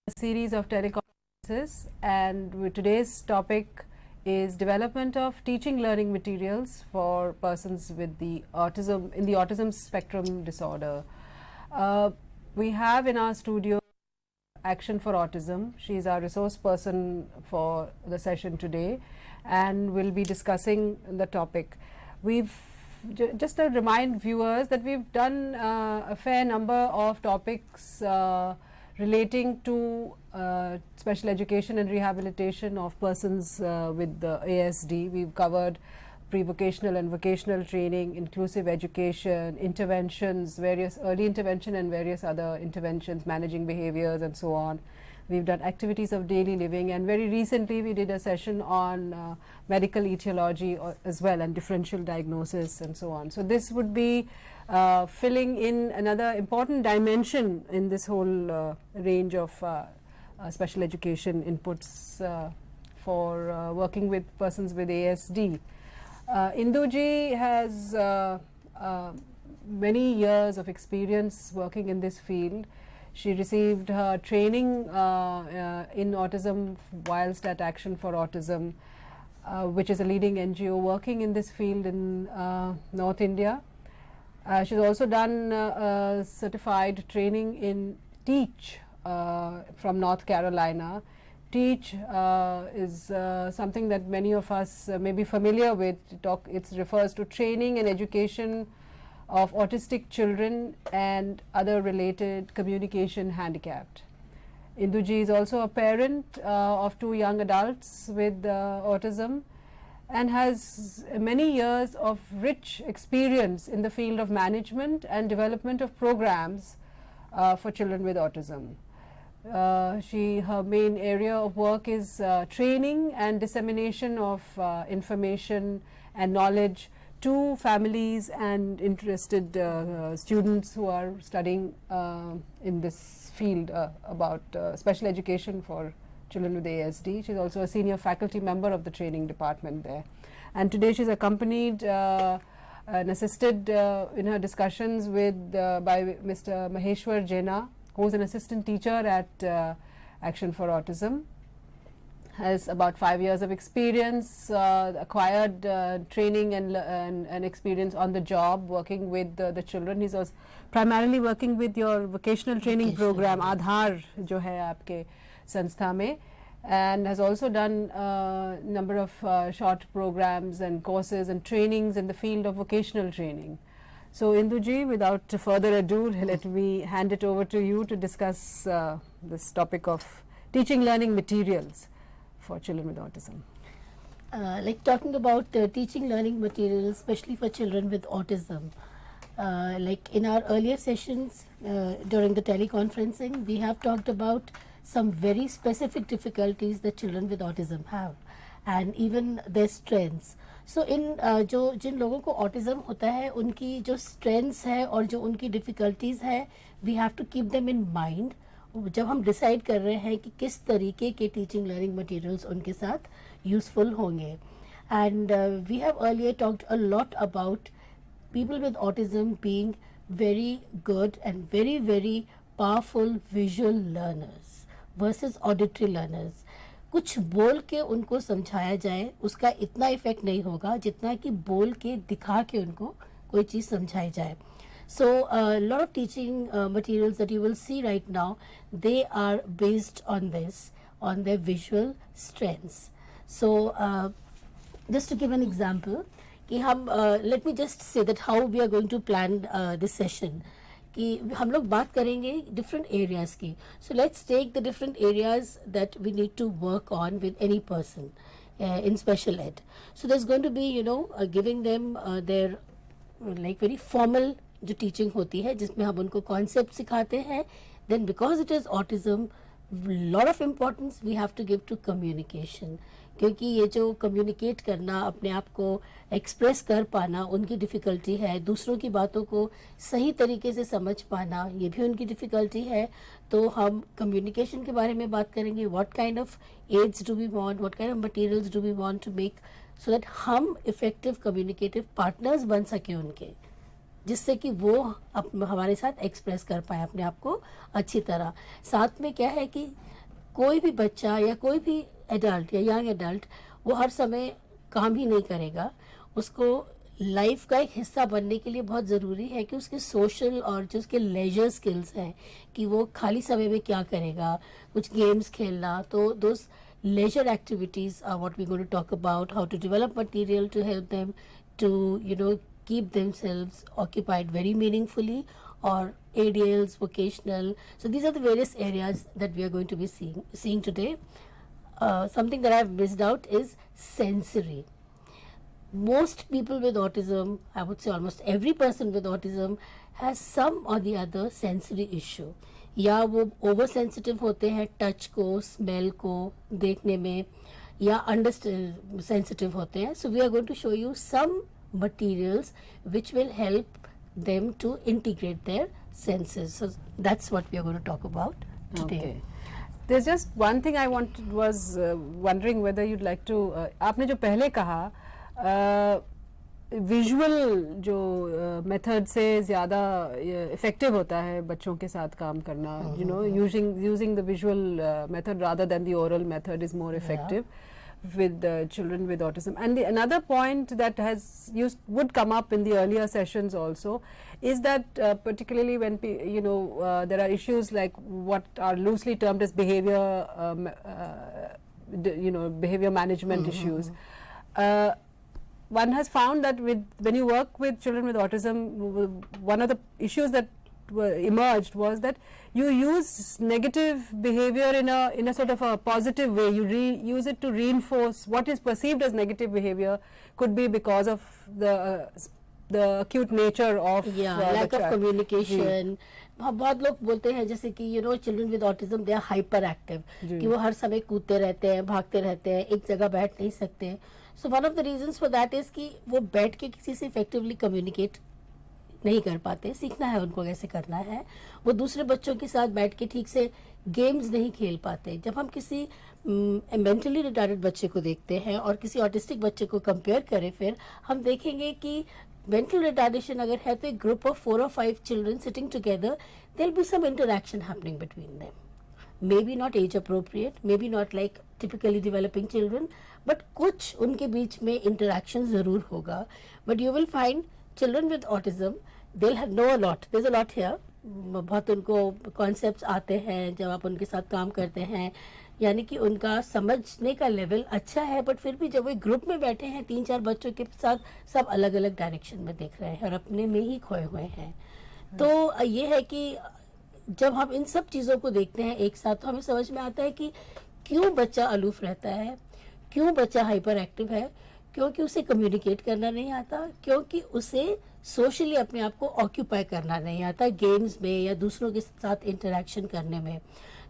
A series of teleconferences, and today's topic is development of teaching learning materials for persons with the autism spectrum disorder. We have in our studio Action for Autism. She is our resource person for the session today and will be discussing the topic. Just to remind viewers that we've done a fair number of topics relating to special education and rehabilitation of persons with the ASD. We've covered pre-vocational and vocational training, inclusive education, interventions, various early intervention and various other interventions, managing behaviors and so on. We've done activities of daily living, and very recently we did a session on medical etiology as well, and differential diagnosis and so on. So this would be filling in another important dimension in this whole range of special education inputs for working with persons with ASD. Induji has many years of experience working in this field. She received her training in autism whilst at Action for Autism, which is a leading NGO working in this field in North India. She's also done certified training in TEACH from North Carolina. TEACH is something that many of us may be familiar with. It refers to training and education of autistic children and other related communication handicapped. Induji is also a parent of two young adults with autism and has many years of rich experience in the field of management and development of programs for children with autism. Her main area of work is training and dissemination of information and knowledge to families and interested students who are studying in this field about special education for children with ASD. She's also a senior faculty member of the training department there. And today she's accompanied and assisted in her discussions by Mr. Maheshwar Jena, who is an assistant teacher at Action for Autism. Has about 5 years of experience, acquired training and experience on the job working with the children. He's also primarily working with your vocational training program, Aadhaar, जो है आपके संस्था में, and has also done a number of short programs and courses and trainings in the field of vocational training. So Induji, without further ado, let me hand it over to you to discuss this topic of teaching learning materials for children with autism. Like talking about teaching learning materials, especially for children with autism. Like in our earlier sessions during the teleconferencing, we have talked about some very specific difficulties that children with autism have, and even their strengths. So in जिन लोगों को autism होता है, उनकी जो strengths है और जो उनकी difficulties है, we have to keep them in mind जब हम डिसाइड कर रहे हैं कि किस तरीके के टीचिंग लर्निंग मटेरियल्स उनके साथ यूजफुल होंगे. And we have earlier talked a lot about people with autism being very good and very very powerful visual learners versus auditory learners. कुछ बोल के उनको समझाया जाए उसका इतना इफेक्ट नहीं होगा जितना कि बोल के दिखा के उनको कोई चीज़ समझाई जाए. So a lot of teaching materials that you will see right now, they are based on this, on their visual strengths. So just to give an example, कि हम let me just say that how we are going to plan this session. कि हम लोग बात करेंगे different areas की. So let's take the different areas that we need to work on with any person in special ed. So there's going to be, giving them their like very formal जो teaching होती है जिसमें हम उनको concept सिखाते हैं. Then because it is autism, lot of importance we have to give to communication, क्योंकि ये जो कम्युनिकेट करना, अपने आप को एक्सप्रेस कर पाना उनकी डिफ़िकल्टी है. दूसरों की बातों को सही तरीके से समझ पाना ये भी उनकी डिफ़िकल्टी है. तो हम कम्युनिकेशन के बारे में बात करेंगे. What kind of aids do we want, what kind of materials do we want to make so that हम इफेक्टिव कम्युनिकेटिव पार्टनर्स बन सके उनके. जिससे कि वो हमारे साथ एक्सप्रेस कर पाए अपने आप को अच्छी तरह। साथ में क्या है कि कोई भी बच्चा या कोई भी एडल्ट या यंग एडल्ट वो हर समय काम ही नहीं करेगा, उसको लाइफ का एक हिस्सा बनने के लिए बहुत ज़रूरी है कि उसके सोशल और जो उसके लेजर स्किल्स हैं कि वो खाली समय में क्या करेगा, कुछ गेम्स खेलना। तो दोस्त leisure activities are what we're going to talk about, how to develop material to help them to, you know, keep themselves occupied very meaningfully, or ADLs, vocational. So these are the various areas that we are going to be seeing today. Something that I've missed out is sensory. Most people with autism, I would say almost every person with autism has some or the other sensory issue. या वो over sensitive होते हैं touch को, smell को देखने में, या under sensitive होते हैं. So we are going to show you some materials which will help them to integrate their senses. So that's what we are going to talk about today. Okay. There's just one thing I was wondering whether you'd like to आपने जो पहले कहा visual जो method से ज़्यादा effective होता है बच्चों के साथ काम करना, you know, using the visual method rather than the oral method is more effective with children with autism. And another point that would come up in the earlier sessions also is that particularly when there are issues like what are loosely termed as behavior behavior management issues. One has found that when you work with children with autism, one of the issues that emerged was that you use negative behavior in a sort of a positive way. You use it to reinforce what is perceived as negative behavior. Could be because of the acute nature of lack of communication. बहुत लोग बोलते हैं जैसे कि children with autism they are hyper active, कि वो हर समय कूदते रहते हैं, भागते रहते हैं, एक जगह बैठ नहीं सकते. So one of the reasons for that is कि वो बैठ के किसी से इफेक्टिवली कम्युनिकेट नहीं कर पाते. सीखना है उनको कैसे करना है. वो दूसरे बच्चों के साथ बैठ के ठीक से गेम्स नहीं खेल पाते. जब हम किसी मेंटली रिटार्डेड बच्चे को देखते हैं और किसी ऑटिस्टिक बच्चे को कंपेयर करें, फिर हम देखेंगे कि मेंटल रिटार्डेशन अगर है तो एक group of 4 or 5 children sitting together, there will be some interaction happening between them. Maybe not age appropriate, maybe not like typically developing children, but कुछ उनके बीच में interaction ज़रूर होगा. But you will find children with autism, they'll know a lot. There's a lot here. बहुत उनको concepts आते हैं जब आप उनके साथ काम करते हैं, यानी कि उनका समझने का लेवल अच्छा है. बट फिर भी जब वो ग्रुप में बैठे हैं 3-4 बच्चों के साथ, सब अलग अलग डायरेक्शन में देख रहे हैं और अपने में ही खोए हुए हैं. तो ये है कि जब हम इन सब चीज़ों को देखते हैं एक साथ, तो हमें समझ में आता है कि क्यों बच्चा अलूफ रहता है, क्यों बच्चा हाइपर एक्टिव है. क्योंकि उसे कम्युनिकेट करना नहीं आता, क्योंकि उसे सोशली अपने आप को ऑक्यूपाई करना नहीं आता गेम्स में या दूसरों के साथ इंटरेक्शन करने में.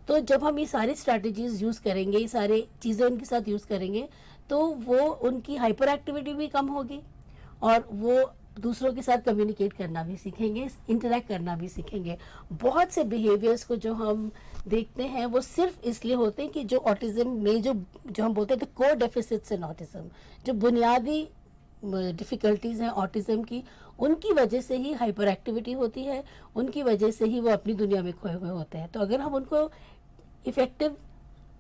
तो जब हम ये सारी स्ट्रैटेजीज यूज़ करेंगे, ये सारी चीज़ें उनके साथ यूज़ करेंगे, तो वो उनकी हाइपर एक्टिविटी भी कम होगी और वो दूसरों के साथ कम्युनिकेट करना भी सीखेंगे, इंटरेक्ट करना भी सीखेंगे. बहुत से बिहेवियर्स को जो हम देखते हैं वो सिर्फ इसलिए होते हैं कि जो ऑटिज्म में जो हम बोलते हैं कोर डेफिसिट्स इन ऑटिज्म, जो बुनियादी डिफ़िकल्टीज़ हैं ऑटिज्म की, उनकी वजह से ही हाइपर एक्टिविटी होती है, उनकी वजह से ही वो अपनी दुनिया में खोए हुए होते हैं. तो अगर हम उनको effective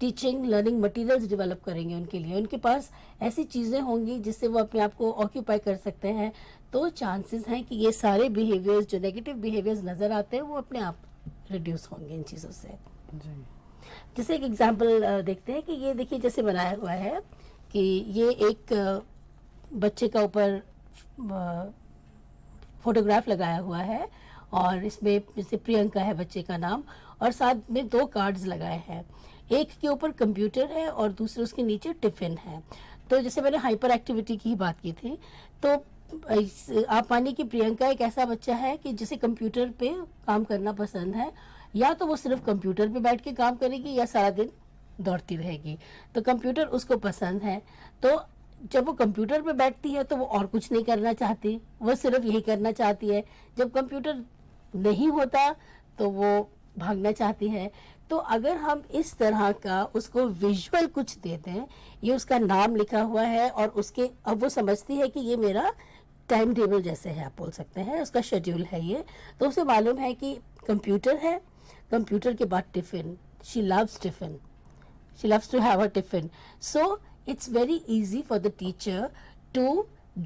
teaching learning materials develop करेंगे उनके लिए, उनके पास ऐसी चीज़ें होंगी जिससे वो अपने आप को ऑक्यूपाई कर सकते हैं, तो चांसेस हैं कि ये सारे बिहेवियर्स जो नेगेटिव बिहेवियर्स नज़र आते हैं वो अपने आप रिड्यूस होंगे इन चीज़ों से. जैसे एक एग्जांपल देखते हैं कि ये देखिए जैसे बनाया हुआ है कि ये एक बच्चे का ऊपर फोटोग्राफ लगाया हुआ है और इसमें जैसे प्रियंका है बच्चे का नाम, और साथ में 2 कार्ड्स लगाए हैं. एक के ऊपर कंप्यूटर है और दूसरे उसके नीचे टिफिन है. तो जैसे मैंने हाइपर एक्टिविटी की ही बात की थी, तो आप मानिए कि प्रियंका एक ऐसा बच्चा है कि जिसे कंप्यूटर पे काम करना पसंद है. या तो वो सिर्फ कंप्यूटर पे बैठ के काम करेगी या सारा दिन दौड़ती रहेगी. तो कंप्यूटर उसको पसंद है, तो जब वो कंप्यूटर पे बैठती है तो वो और कुछ नहीं करना चाहती, वो सिर्फ यही करना चाहती है. जब कंप्यूटर नहीं होता तो वो भागना चाहती है. तो अगर हम इस तरह का उसको विजुअल कुछ देते हैं, ये उसका नाम लिखा हुआ है और उसके अब वो समझती है कि ये मेरा टाइम टेबल जैसे है, आप बोल सकते हैं, उसका शेड्यूल है ये। तो उसे मालूम है कि कंप्यूटर है, कंप्यूटर के बाद tiffin, she loves tiffin, she loves to have her tiffin, so it's very easy for the teacher to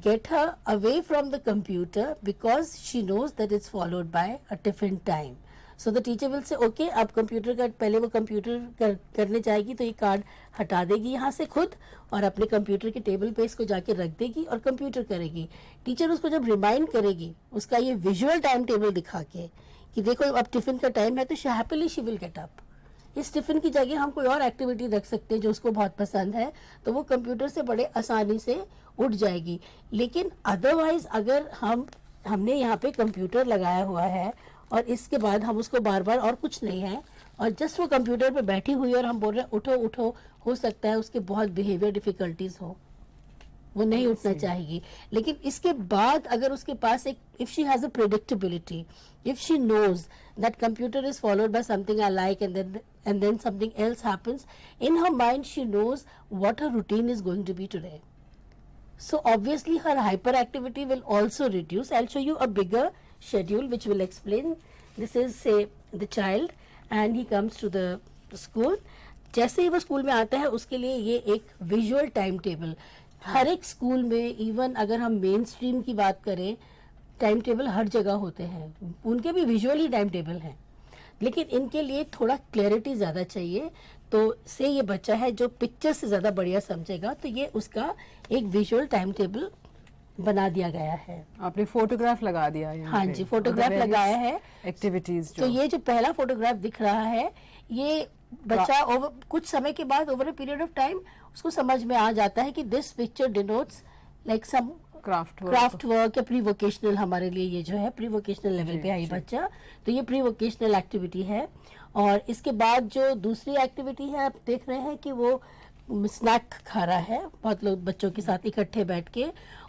get her away from the computer because she knows that it's followed by a tiffin time. So the teacher will say okay, अब computer का पहले वो computer करने जाएगी तो ये card हटा देगी यहाँ से खुद और अपने कंप्यूटर के टेबल पे इसको जाके रख देगी और कंप्यूटर करेगी। टीचर उसको जब रिमाइंड करेगी उसका ये विजुअल टाइम टेबल दिखा के कि देखो अब टिफिन का टाइम है, तो happily she will get up. इस टिफिन की जगह हम कोई और एक्टिविटी रख सकते हैं जो उसको बहुत पसंद है, तो वो कंप्यूटर से बड़े आसानी से उठ जाएगी। लेकिन अदरवाइज अगर हमने यहाँ पे कंप्यूटर लगाया हुआ है और इसके बाद हम उसको बार बार और कुछ नहीं है और जस्ट वो कंप्यूटर पे बैठी हुई और हम बोल रहे हैं उठो उठो, हो सकता है उसके बहुत बिहेवियर डिफिकल्टीज हो, वो नहीं उठना चाहेगी। लेकिन इसके बाद अगर उसके पास एक, if she has a predictability, if she knows that computer is followed by something I like and then something else happens, in her mind she knows what her routine is going to be today. So obviously her hyperactivity will also reduce. I'll show you a bigger schedule which will explain. This is say the child and he comes to the school. जैसे ही वो school में आता है उसके लिए ये एक visual time table, हर एक स्कूल में, इवन अगर हम मेन स्ट्रीम की बात करें, टाइम टेबल हर जगह होते हैं, उनके भी विजुअल ही टाइम टेबल हैं, लेकिन इनके लिए थोड़ा क्लैरिटी ज्यादा चाहिए। तो से ये बच्चा है जो पिक्चर से ज्यादा बढ़िया समझेगा, तो ये उसका एक विजुअल टाइम टेबल बना दिया गया है। आपने फोटोग्राफ लगा दिया है? हाँ जी, फोटोग्राफ लगाया है, एक्टिविटीज। तो ये जो पहला फोटोग्राफ दिख रहा है, ये बच्चा कुछ समय के बाद over a period of time उसको समझ में आ जाता है कि this picture denotes like some craft work या प्री वोकेशनल। हमारे लिए ये जो है प्री वोकेशनल लेवल पे है ये बच्चा, तो ये प्री वोकेशनल एक्टिविटी है। और इसके बाद जो दूसरी एक्टिविटी है, आप देख रहे हैं कि वो स्नैक खा रहा है बहुत लोग बच्चों के साथ इकट्ठे बैठ के।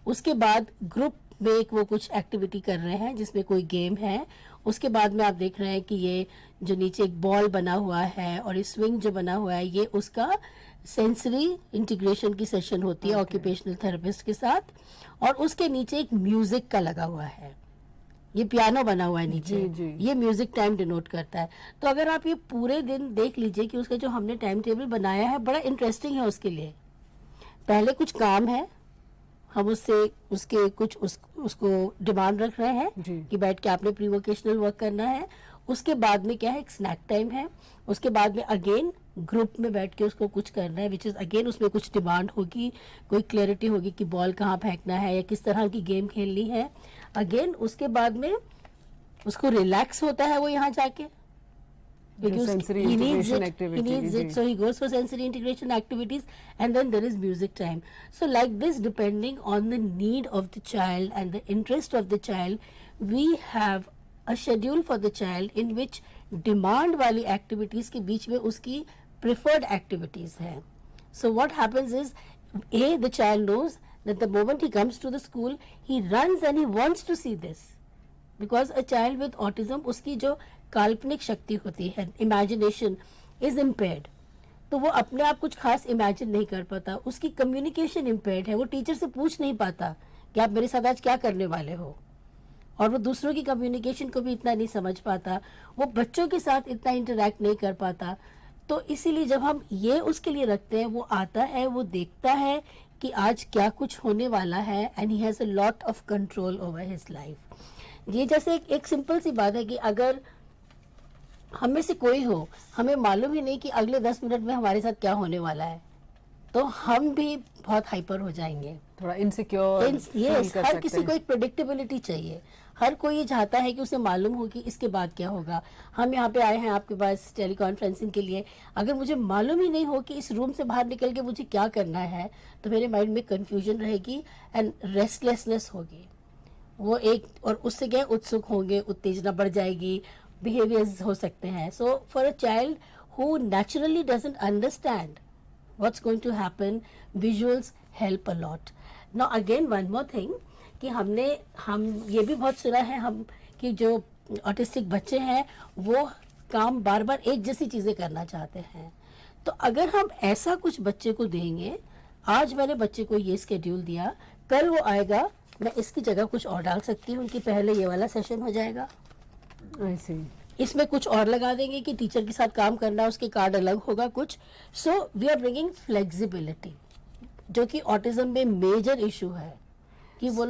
उसके बाद ग्रुप में एक वो कुछ एक्टिविटी कर रहे हैं जिसमें कोई गेम है। उसके बाद में आप देख रहे हैं कि ये जो नीचे एक बॉल बना हुआ है और ये स्विंग जो बना हुआ है, ये उसका सेंसरी इंटीग्रेशन की सेशन होती है ऑक्यूपेशनल थेरेपिस्ट के साथ। और उसके नीचे एक म्यूजिक का लगा हुआ है, ये पियानो बना हुआ है नीचे, ये म्यूजिक टाइम डिनोट करता है। तो अगर आप ये पूरे दिन देख लीजिए कि उसका जो हमने टाइम टेबल बनाया है बड़ा इंटरेस्टिंग है उसके लिए। पहले कुछ काम है, हम उससे उसके कुछ उसको डिमांड रख रहे हैं कि बैठ के आपने प्री वोकेशनल वर्क करना है। उसके बाद में क्या है, एक स्नैक टाइम है। उसके बाद में अगेन ग्रुप में बैठ के उसको कुछ करना है, विच इज अगेन उसमें कुछ डिमांड होगी, कोई क्लैरिटी होगी कि बॉल कहाँ फेंकना है या किस तरह की गेम खेलनी है। अगेन उसके बाद में उसको रिलैक्स होता है वो यहाँ जाके, because he needs it, so he goes for sensory integration activities, and then there is music time. So like this, depending on the need of the child and the interest of the child, we have a schedule for the child in which demand वाली activities के बीच में उसकी preferred activities है. So what happens is, the child knows that the moment he comes to the school, he runs and he wants to see this, because a child with autism, उसकी जो काल्पनिक शक्ति होती है, इमेजिनेशन इज इम्पेयर्ड, तो वो अपने आप कुछ खास इमेजिन नहीं कर पाता। उसकी कम्युनिकेशन इम्पेयर्ड है, वो टीचर से पूछ नहीं पाता कि आप मेरे साथ आज क्या करने वाले हो, और वो दूसरों की कम्युनिकेशन को भी इतना नहीं समझ पाता, वो बच्चों के साथ इतना इंटरेक्ट नहीं कर पाता। तो इसीलिए जब हम ये उसके लिए रखते हैं, वो आता है, वो देखता है कि आज क्या कुछ होने वाला है, and he has a lot of control over his life. ये जैसे एक सिंपल सी बात है कि अगर हम में से कोई हो, हमें मालूम ही नहीं कि अगले 10 मिनट में हमारे साथ क्या होने वाला है, तो हम भी बहुत हाइपर हो जाएंगे, थोड़ा इनसिक्योर। यस, हर किसी को एक प्रेडिक्टेबिलिटी चाहिए, हर कोई ये चाहता है कि उसे मालूम हो कि इसके बाद क्या होगा। हम यहाँ पे आए हैं आपके पास टेलीकॉन्फ्रेंसिंग के लिए, अगर मुझे मालूम ही नहीं हो कि इस रूम से बाहर निकल के मुझे क्या करना है, तो मेरे माइंड में कंफ्यूजन रहेगी एंड रेस्टलेसनेस होगी, वो एक, और उससे क्या उत्सुक होंगे, उत्तेजना बढ़ जाएगी, behaviors हो सकते हैं। So for a child who naturally doesn't understand what's going to happen, visuals help a lot. Now again one more thing, कि हम ये भी बहुत सुना है हम कि जो ऑटिस्टिक बच्चे हैं वो काम बार बार एक जैसी चीजें करना चाहते हैं। तो अगर हम ऐसा कुछ बच्चे को देंगे, आज मैंने बच्चे को ये स्केड्यूल दिया, कल वो आएगा मैं इसकी जगह कुछ और डाल सकती हूँ कि पहले ये वाला सेशन हो जाएगा, I see. इसमें कुछ और लगा देंगे कि टीचर के साथ काम करना, उसके कार्ड अलग होगा कुछ. So we are bringing flexibility, जो कि ऑटिज्म में मेजर इशू है कि वो.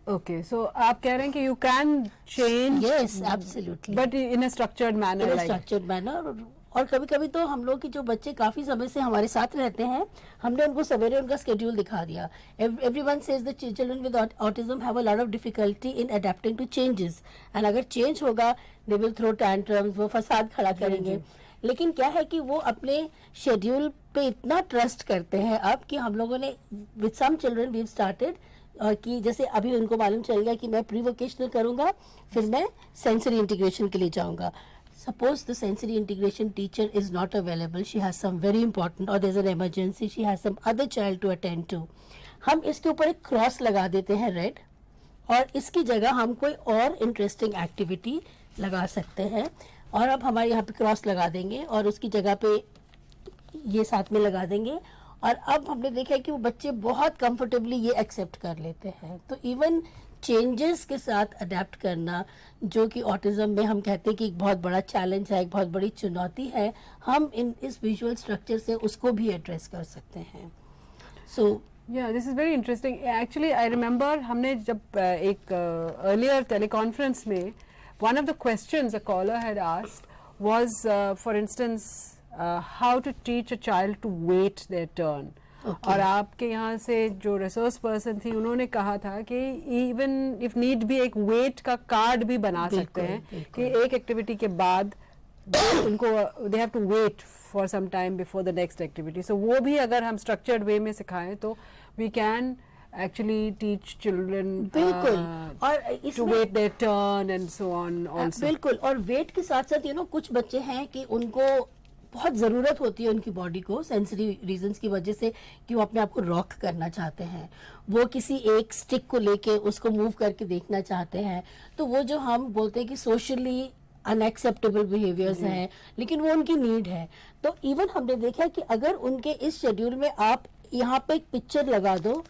Okay, so आप कह रहे हैं कि you can change, yes absolutely, but in a structured manner, in like. Structured manner. और कभी कभी तो हम लोग के जो बच्चे काफी समय से हमारे साथ रहते हैं, हमने उनको सवेरे उनका स्केड्यूल दिखा दिया. Everyone says the children with autism have a lot of difficulty in adapting to changes, and अगर चेंज होगा दे विल थ्रो टैंट्रम्स, वो फसाद खड़ा करेंगे. लेकिन क्या है कि वो अपने शेड्यूल पे इतना ट्रस्ट करते हैं अब कि हम लोगों ने with some children we have started कि जैसे अभी उनको मालूम चल गया कि मैं प्री वोकेशनल करूंगा, फिर मैं सेंसरी इंटीग्रेशन के लिए जाऊंगा. Suppose the sensory integration teacher is not available, she has some very important, or there's an emergency, she has some other child to attend to. हम इसके ऊपर एक क्रॉस लगा देते हैं रेड, और इसकी जगह हम कोई और इंटरेस्टिंग एक्टिविटी लगा सकते हैं. और अब हमारे यहाँ पे क्रॉस लगा देंगे और उसकी जगह पे ये साथ में लगा देंगे. और अब हमने देखा है कि वो बच्चे बहुत कंफर्टेबली ये एक्सेप्ट कर लेते हैं. तो इवन चेंजेस के साथ अडेप्ट करना, जो कि ऑटिज्म में हम कहते हैं कि एक बहुत बड़ा चैलेंज है, एक बहुत बड़ी चुनौती है, हम इस विजुअल स्ट्रक्चर से उसको भी एड्रेस कर सकते हैं. सो Yeah, this is very interesting. Actually, I remember हमने जब एक earlier teleconference में one of the questions a caller had asked was, for instance, how to teach a child to wait their turn. और आपके यहाँ से जो रिसोर्स पर्सन थी उन्होंने कहा था कि इवन इफ नीड भी एक वेट का कार्ड भी बना सकते हैं कि एक एक्टिविटी के बाद उनको they have to wait for some time before the next activity. So वो भी अगर हम स्ट्रक्चर्ड वे में सिखाएं तो we can actually teach children और to wait their turn and so on also. बिल्कुल. और वेट के साथ साथ कुछ बच्चे हैं कि उनको बहुत ज़रूरत होती है उनकी बॉडी को सेंसरी रीजंस की वजह से कि वो अपने आप को रॉक करना चाहते हैं, वो किसी एक स्टिक को लेके उसको मूव करके देखना चाहते हैं. तो वो जो हम बोलते हैं कि सोशली अनएक्सेप्टेबल बिहेवियर्स हैं, लेकिन वो उनकी नीड है. तो इवन हमने देखा कि अगर उनके इस शेड्यूल में आप यहाँ पे एक पिक्चर लगा दो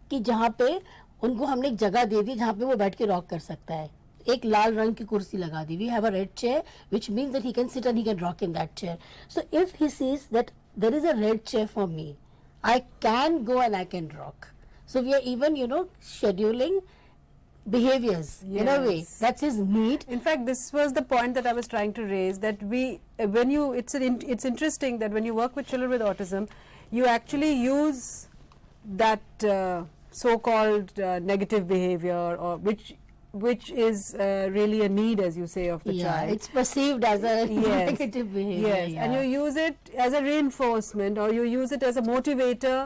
कि जहाँ पे उनको हमने एक जगह दे दी जहाँ पे वो बैठ के रॉक कर सकता है, एक लाल रंग की कुर्सी लगा दी, we have a red chair which means that he can sit and he can rock in that chair. So if he sees that there is a red chair for me, I can go and I can rock. So we are even scheduling behaviors in a way that's his need. In fact, this was the point that I was trying to raise, that it's interesting that when you work with children with autism, you actually use that so-called negative behavior, or which is really a need, as you say, of the child. It's perceived as a negative behavior. Yes, and you use it as a reinforcement, or you use it as a motivator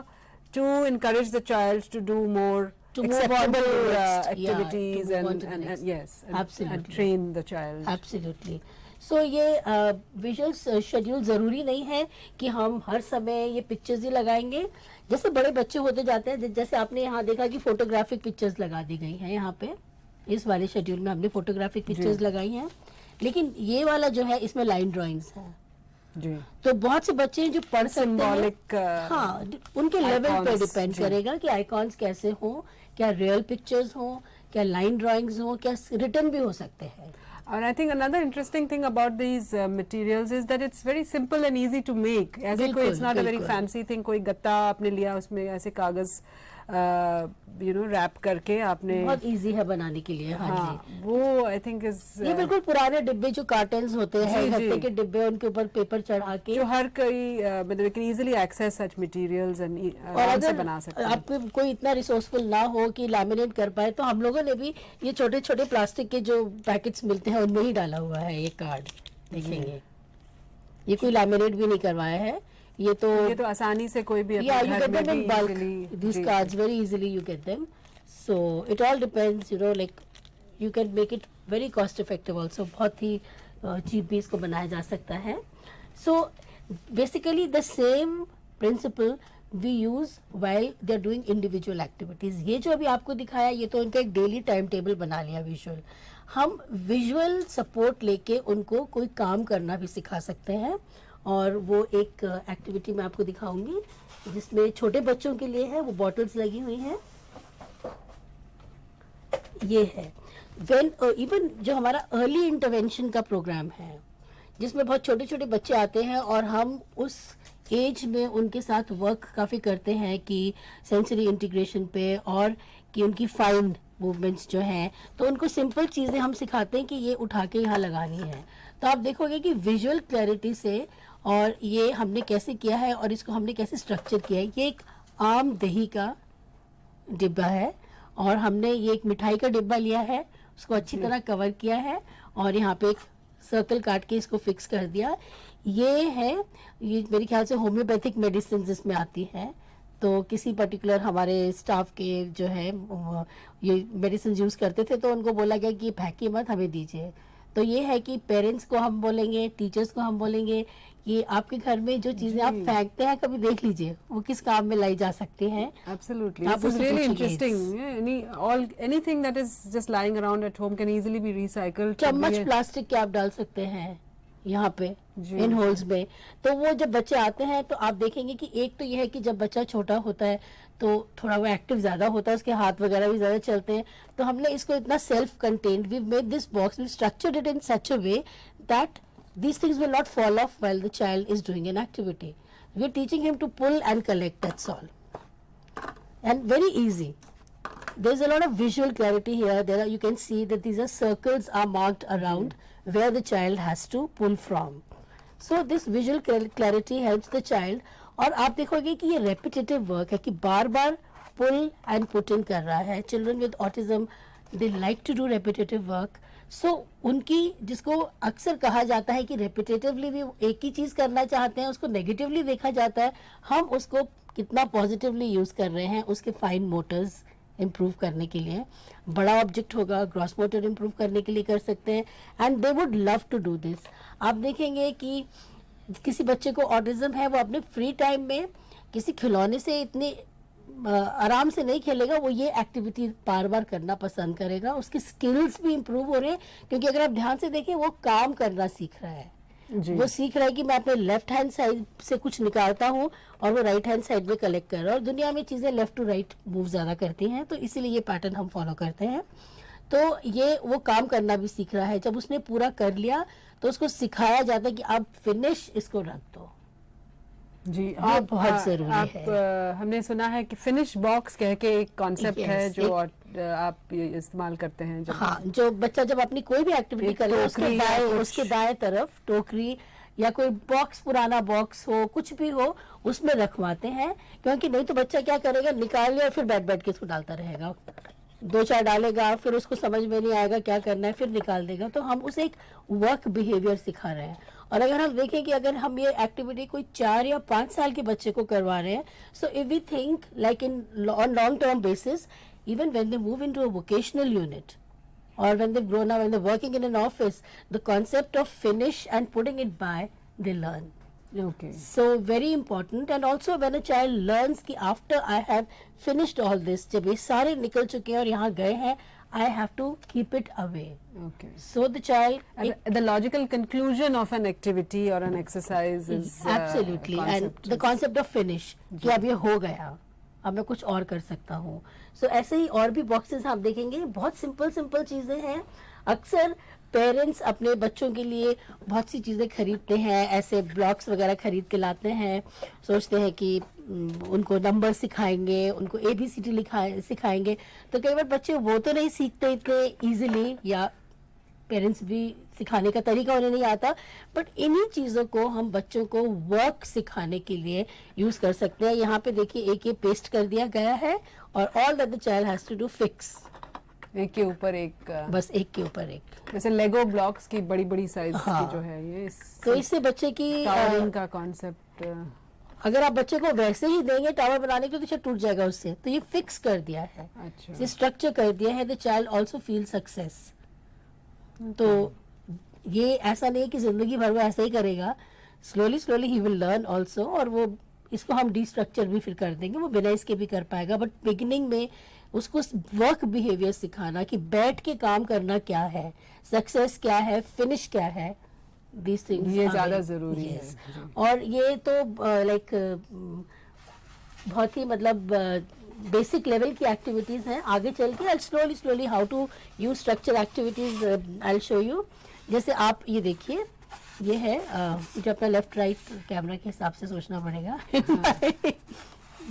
to encourage the child to do more acceptable activities and yes, absolutely, and train the child. Absolutely. So ये visual schedule ज़रूरी नहीं है कि हम हर समय ये pictures ही लगाएंगे. जैसे बड़े बच्चे होते जाते हैं, जैसे आपने यहाँ देखा कि फोटोग्राफिक पिक्चर्स लगा दी गई हैं, यहाँ पे इस वाले शेड्यूल में हमने फोटोग्राफिक पिक्चर्स लगाई हैं. लेकिन ये वाला जो है इसमें लाइन ड्राइंग्स हैं. जी. तो बहुत से बच्चे हैं जो पढ़ सकते हैं. हाँ, उनके लेवल पे डिपेंड करेगा कि आइकॉन्स कैसे हों, क्या रियल पिक्चर्स हों, क्या लाइन ड्राइंग्स हों, क्या रिटन भी हो सकते हैं. And I think another interesting thing about these materials is that it's very simple and easy to make. It's not a very fancy thing. कोई गत्ता आपने लिया, उसमें ऐसे कागज रैप करके आपने, बहुत इजी है बनाने के लिए. हाँ, वो आई थिंक इज, ये बिल्कुल पुराने डिब्बे जो कार्टन्स होते हैं, गत्ते के डिब्बे, उनके ऊपर पेपर चढ़ा के, जो हर कोई मतलब can easily access such materials and आराम से बना सकते हैं. आपको कोई इतना रिसोर्सफुल ना हो कि लैमिनेट कर पाए, तो हम लोगों ने भी ये छोटे छोटे प्लास्टिक के जो पैकेट्स मिलते हैं उनमें ही डाला हुआ है ये कार्ड. देखेंगे ये कोई लैमिनेट भी नहीं करवाया है, ये तो आसानी से कोई भी you get them in bulk. These cards very easily you get them. So it all depends, like you can make it very cost effective also. बहुत ही cheap भी इसको बनाया जा सकता है. So basically the same principle we use while they are doing individual activities. ये जो अभी आपको दिखाया, ये तो उनका एक डेली टाइम टेबल बना लिया विजुअल. हम विजुअल सपोर्ट लेके उनको कोई काम करना भी सिखा सकते हैं. और वो एक एक्टिविटी मैं आपको दिखाऊंगी जिसमें छोटे बच्चों के लिए है, वो बॉटल्स लगी हुई हैं. ये है व्हेन इवन जो हमारा अर्ली इंटरवेंशन का प्रोग्राम है, जिसमें बहुत छोटे छोटे बच्चे आते हैं और हम उस एज में उनके साथ वर्क काफ़ी करते हैं कि सेंसरी इंटीग्रेशन पे, और कि उनकी फाइन मूवमेंट्स जो हैं, तो उनको सिंपल चीज़ें हम सिखाते हैं कि ये उठा के यहाँ लगानी है। तो आप देखोगे कि विजुअल क्लैरिटी से, और ये हमने कैसे किया है और इसको हमने कैसे स्ट्रक्चर किया है। ये एक आम दही का डिब्बा है और हमने ये एक मिठाई का डिब्बा लिया है, उसको अच्छी तरह कवर किया है और यहाँ पे एक सर्कल काट के इसको फिक्स कर दिया। ये है, ये मेरे ख्याल से होम्योपैथिक मेडिसिन इसमें आती है, तो किसी पर्टिकुलर हमारे स्टाफ के जो है ये मेडिसिन यूज करते थे, तो उनको बोला गया कि फेंकिए मत, हमें दीजिए। तो ये है कि पेरेंट्स को हम बोलेंगे, टीचर्स को हम बोलेंगे कि आपके घर में जो चीजें आप फेंकते हैं कभी देख लीजिए वो किस काम में लाई जा सकती हैं। Absolutely, आप this is उससे really पूछिए। interesting. Yeah, anything that is just lying around at home can easily be recycled. चम्मच प्लास्टिक के आप डाल सकते हैं यहाँ पे जी। इन होल्स में। तो वो जब बच्चे आते हैं तो आप देखेंगे कि एक तो ये है कि जब बच्चा छोटा होता है तो थोड़ा वो एक्टिव ज्यादा होता है, उसके हाथ वगैरह भी ज्यादा चलते हैं, तो हमने इसको इतना self contained, we made this box, we structured it in such a way that these things will not fall off while the child is doing an activity. We are teaching him to pull and collect, that's all. And very easy. There's a lot of visual clarity here. There are, you can see that these are circles are marked around where the child has to pull from. So this visual clarity helps the child. और आप देखोगे कि ये repetitive work है कि बार बार pull and put in कर रहा है. Children with autism, they like to do repetitive work. सो उनकी, जिसको अक्सर कहा जाता है कि रेपिटेटिवली भी एक ही चीज करना चाहते हैं, उसको नेगेटिवली देखा जाता है, हम उसको कितना पॉजिटिवली यूज कर रहे हैं उसके फाइन मोटर्स इम्प्रूव करने के लिए। बड़ा ऑब्जेक्ट होगा, ग्रॉस मोटर इम्प्रूव करने के लिए कर सकते हैं, and they would love to do this. आप देखेंगे कि किसी बच्चे को ऑटिज्म है, वो अपने फ्री टाइम में किसी खिलौने से इतनी आराम से नहीं खेलेगा, वो ये एक्टिविटी बार बार करना पसंद करेगा। उसकी स्किल्स भी इम्प्रूव हो रहे हैं, क्योंकि अगर आप ध्यान से देखें वो काम करना सीख रहा है। वो सीख रहा है कि मैं अपने लेफ्ट हैंड साइड से कुछ निकालता हूँ और वो राइट हैंड साइड में कलेक्ट कर रहा है, और दुनिया में चीजें लेफ्ट टू राइट मूव ज्यादा करती हैं, तो इसीलिए ये पैटर्न हम फॉलो करते हैं। तो ये वो काम करना भी सीख रहा है। जब उसने पूरा कर लिया तो उसको सिखाया जाता है कि आप फिनिश इसको रख दो। जी, ये बहुत जरूरी है। हमने सुना है कि फिनिश बॉक्स कह के एक कॉन्सेप्ट है जो आप इस्तेमाल करते हैं। हाँ, जो बच्चा जब अपनी कोई भी एक्टिविटी करे उसके दाएं तरफ टोकरी या कोई बॉक्स, पुराना बॉक्स हो, कुछ भी हो, उसमें रखवाते हैं, क्योंकि नहीं तो बच्चा क्या करेगा, निकाल लिया और फिर बैठ के इसको डालता रहेगा, 2-4 डालेगा, फिर उसको समझ में नहीं आएगा क्या करना है, फिर निकाल देगा। तो हम उसे एक वर्क बिहेवियर सिखा रहे हैं। और अगर हम देखें कि अगर हम ये एक्टिविटी कोई 4 या 5 साल के बच्चे को करवा रहे हैं, so if we think like in on long term basis, even when they move into a vocational unit or when they've grown up, when they're working in an office, the concept of finish and putting it by, they learn. Okay. So very important. And also when a child learns कि after I have finished all this, जब ये सारे निकल चुके हैं और यहाँ गए हैं, I have to keep it away. Okay. So the child, the logical conclusion of an activity or an exercise is absolutely, and the concept of finish कि अब ये हो गया, अब मैं कुछ और कर सकता हूँ। सो ऐसे ही और भी बॉक्सेस आप देखेंगे, बहुत सिंपल चीजें हैं। अक्सर पेरेंट्स अपने बच्चों के लिए बहुत सी चीजें खरीदते हैं, ऐसे ब्लॉक्स वगैरह खरीद के लाते हैं, सोचते हैं कि उनको नंबर सिखाएंगे, उनको ABCD सिखाएंगे, तो कई बार बच्चे वो तो नहीं सीखते इतने इजीली, या पेरेंट्स भी सिखाने का तरीका उन्हें नहीं आता, बट इन्हीं चीजों को हम बच्चों को वर्क सिखाने के लिए यूज कर सकते हैं। यहाँ पे देखिए एक ये पेस्ट कर दिया गया है, और all that the child has to do fix, एक के ऊपर एक, बस एक के ऊपर एक, जैसे लेगो ब्लॉक्स की बड़ी साइज की जो है ये, तो इससे बच्चे की टावरिंग का कॉन्सेप्ट, अगर आप बच्चे को वैसे ही देंगे टावर बनाने के तो टूट जाएगा उससे, तो ये फिक्स कर दिया है, अच्छा, स्ट्रक्चर कर दिया है, the child also feel success. तो ये ऐसा नहीं है कि जिंदगी भर वो ऐसा ही करेगा, slowly he will learn also, और वो इसको हम डिस्ट्रक्चर भी फिर कर देंगे, वो बिना इसके भी कर पाएगा। बट बिगिनिंग में उसको वर्क बिहेवियर सिखाना कि बैठ के काम करना क्या है, सक्सेस क्या है, फिनिश क्या है, दीज थिंग्स ये ज्यादा जरूरी है। और ये तो लाइक बहुत ही मतलब बेसिक लेवल की एक्टिविटीज हैं. आगे चल के slowly slowly how to use structure activities I will show you. जैसे आप ये देखिए, ये है जो अपना लेफ्ट राइट कैमरा के हिसाब से सोचना पड़ेगा.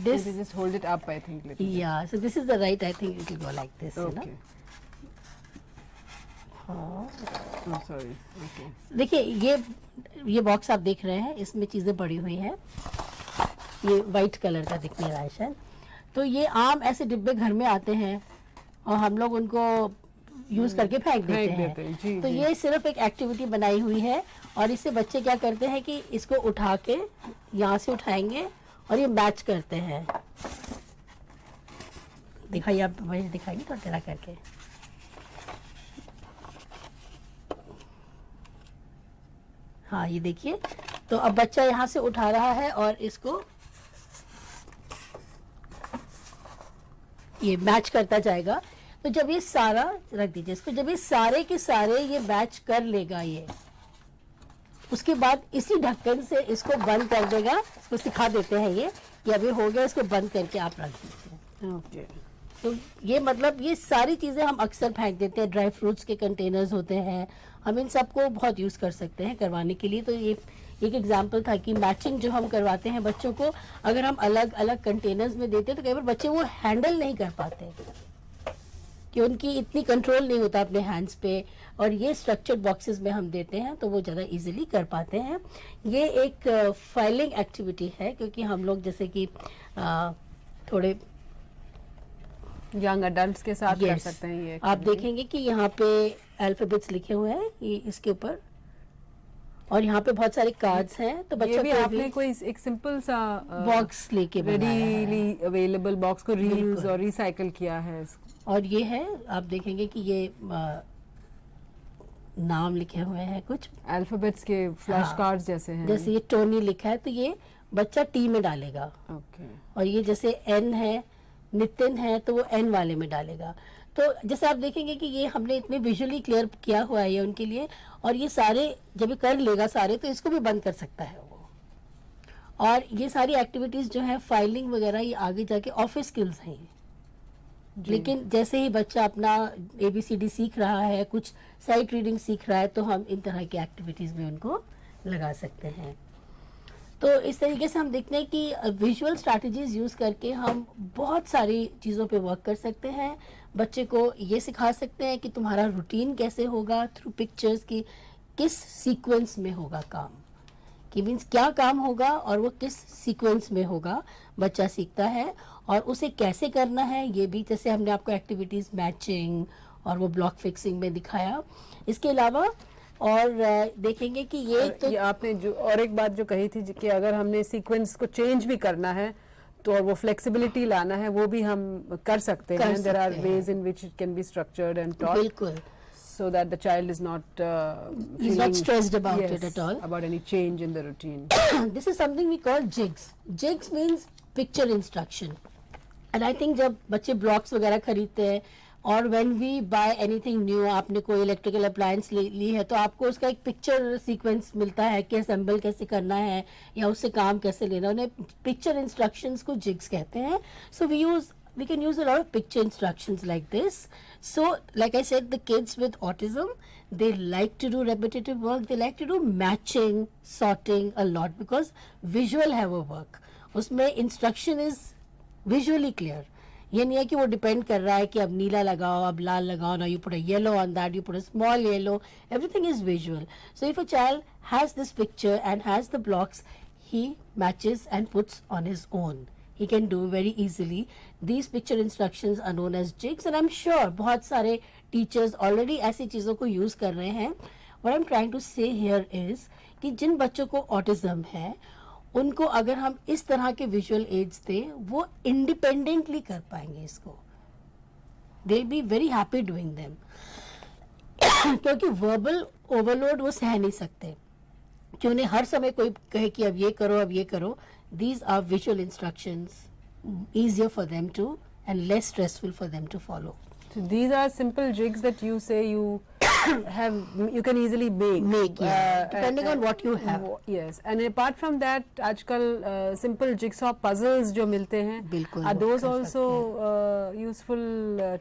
This just hold it up, I think. Yeah, so this is the right. I think it will go like this. Okay. You know? Oh, sorry. Okay. देखिए ये बॉक्स आप देख रहे हैं, इसमें चीजें पड़ी हुई हैं. ये वाइट कलर का दिखने रहा है शायद. तो ये आम ऐसे डिब्बे घर में आते हैं और हम लोग उनको यूज करके फेंक देते हैं. जी, तो जी. ये सिर्फ एक एक्टिविटी बनाई हुई है और इससे बच्चे क्या करते हैं कि इसको उठा के यहाँ से उठाएंगे और ये मैच करते हैं. दिखाइए आप, मुझे दिखाइए थोड़ा तेरा करके. हाँ ये देखिए, तो अब बच्चा यहाँ से उठा रहा है और इसको ये मैच करता जाएगा. तो जब ये सारा रख दीजिए इसको, जब ये सारे के सारे ये मैच कर लेगा ये, उसके बाद इसी ढक्कन से इसको बंद कर देगा. इसको सिखा देते हैं ये कि अब ये हो गया, इसको बंद करके आप रख दीजिए. Okay. तो ये मतलब ये सारी चीजें हम अक्सर फेंक देते हैं. ड्राई फ्रूट्स के कंटेनर्स होते हैं, हम इन सबको बहुत यूज कर सकते हैं करवाने के लिए. तो ये एक एग्जांपल था कि मैचिंग जो हम करवाते हैं बच्चों को, अगर हम अलग अलग कंटेनर्स में देते हैं तो कई बार बच्चे वो हैंडल नहीं कर पाते कि उनकी इतनी कंट्रोल नहीं होता अपने हैंड्स पे, और ये स्ट्रक्चर्ड बॉक्सेस में हम देते हैं तो वो ज़्यादा इजीली कर पाते हैं. ये एक फाइलिंग एक्टिविटी है, क्योंकि हम लोग जैसे कि थोड़े यंग अडल्ट्स के साथ कर Yes. सकते हैं ये आप activity. देखेंगे कि यहाँ पे अल्फाबेट्स लिखे हुए हैं ये इसके ऊपर, और यहाँ पे बहुत सारे कार्ड्स हैं. तो ये बच्चा भी आपने कोई एक सिंपल सा बॉक्स लेके बनाया है. रेडीली अवेलेबल बॉक्स को रीयूज बिल्कुल. और रिसाइकल किया है. और ये है, आप देखेंगे कि ये नाम लिखे हुए हैं कुछ, अल्फाबेट्स के फ्लैश हाँ. कार्ड्स जैसे हैं. जैसे ये टोनी लिखा है तो ये बच्चा टी में डालेगा, ओके. और ये जैसे एन है, नितिन है, तो वो एन वाले में डालेगा. तो जैसे आप देखेंगे कि ये हमने इतने विजुअली क्लियर किया हुआ है ये उनके लिए, और ये सारे जब ये कर लेगा सारे तो इसको भी बंद कर सकता है वो. और ये सारी एक्टिविटीज जो है फाइलिंग वगैरह, ये आगे जाके ऑफिस स्किल्स हैं ये. लेकिन जैसे ही बच्चा अपना ABCD सीख रहा है, कुछ साइट रीडिंग सीख रहा है, तो हम इन तरह की एक्टिविटीज में उनको लगा सकते हैं. तो इस तरीके से हम देखते हैं कि विजुअल स्ट्रैटेजीज यूज करके हम बहुत सारी चीज़ों पे वर्क कर सकते हैं. बच्चे को ये सिखा सकते हैं कि तुम्हारा रूटीन कैसे होगा थ्रू पिक्चर्स की, किस सीक्वेंस में होगा काम, कि मीन्स क्या काम होगा और वो किस सीक्वेंस में होगा. बच्चा सीखता है और उसे कैसे करना है ये भी, जैसे हमने आपको एक्टिविटीज मैचिंग और वो ब्लॉक फिक्सिंग में दिखाया. इसके अलावा और देखेंगे कि ये तो ये आपने जो और एक बात जो कही थी कि अगर हमने सीक्वेंस को चेंज भी करना है तो और वो फ्लेक्सिबिलिटी लाना है वो भी हम कर सकते हैं. There are ways in which it can be structured and taught, बिल्कुल, so that the child is not he's not stressed about yes, it at all. about any change in the routine. This is something we call jigs. Jigs means picture instruction. And I think जब बच्चे blocks वगैरह खरीदते हैं और when we buy anything new, आपने कोई electrical appliance ली है तो आपको उसका एक पिक्चर सीक्वेंस मिलता है कि असेंबल कैसे करना है या उससे काम कैसे लेना. उन्हें पिक्चर इंस्ट्रक्शंस को जिग्स कहते हैं. So we can use a lot of picture instructions like this. So like I said, the kids with autism, they like to do repetitive work, they like to do matching, sorting a lot because visual है वो work. उसमें instruction is visually clear. ये नहीं है कि वो depend कर रहा है कि अब नीला लगाओ, अब लाल लगाओ, now you put a yellow on that, you put a small yellow, everything is visual. So if a child has this picture and has the blocks, he matches and puts on his own. He can do very easily. These picture instructions are known as jigs, and I'm sure बहुत सारे teachers already ऐसी चीज़ों को use कर रहे हैं. What I'm trying to say here is कि जिन बच्चों को autism है उनको अगर हम इस तरह के visual aids दें, वो independently कर पाएंगे इसको. They'll be very happy doing them. क्योंकि verbal overload वो सह नहीं सकते कि उन्हें हर समय कोई कहे कि अब ये करो, अब ये करो. These are visual instructions, easier for them to and less stressful for them to follow. So these are simple jigs that you say you you can easily make. depending on what you have. Yes, and apart from that, आजकल simple jigsaw puzzles जो मिलते हैं, बिल्कुल are those also useful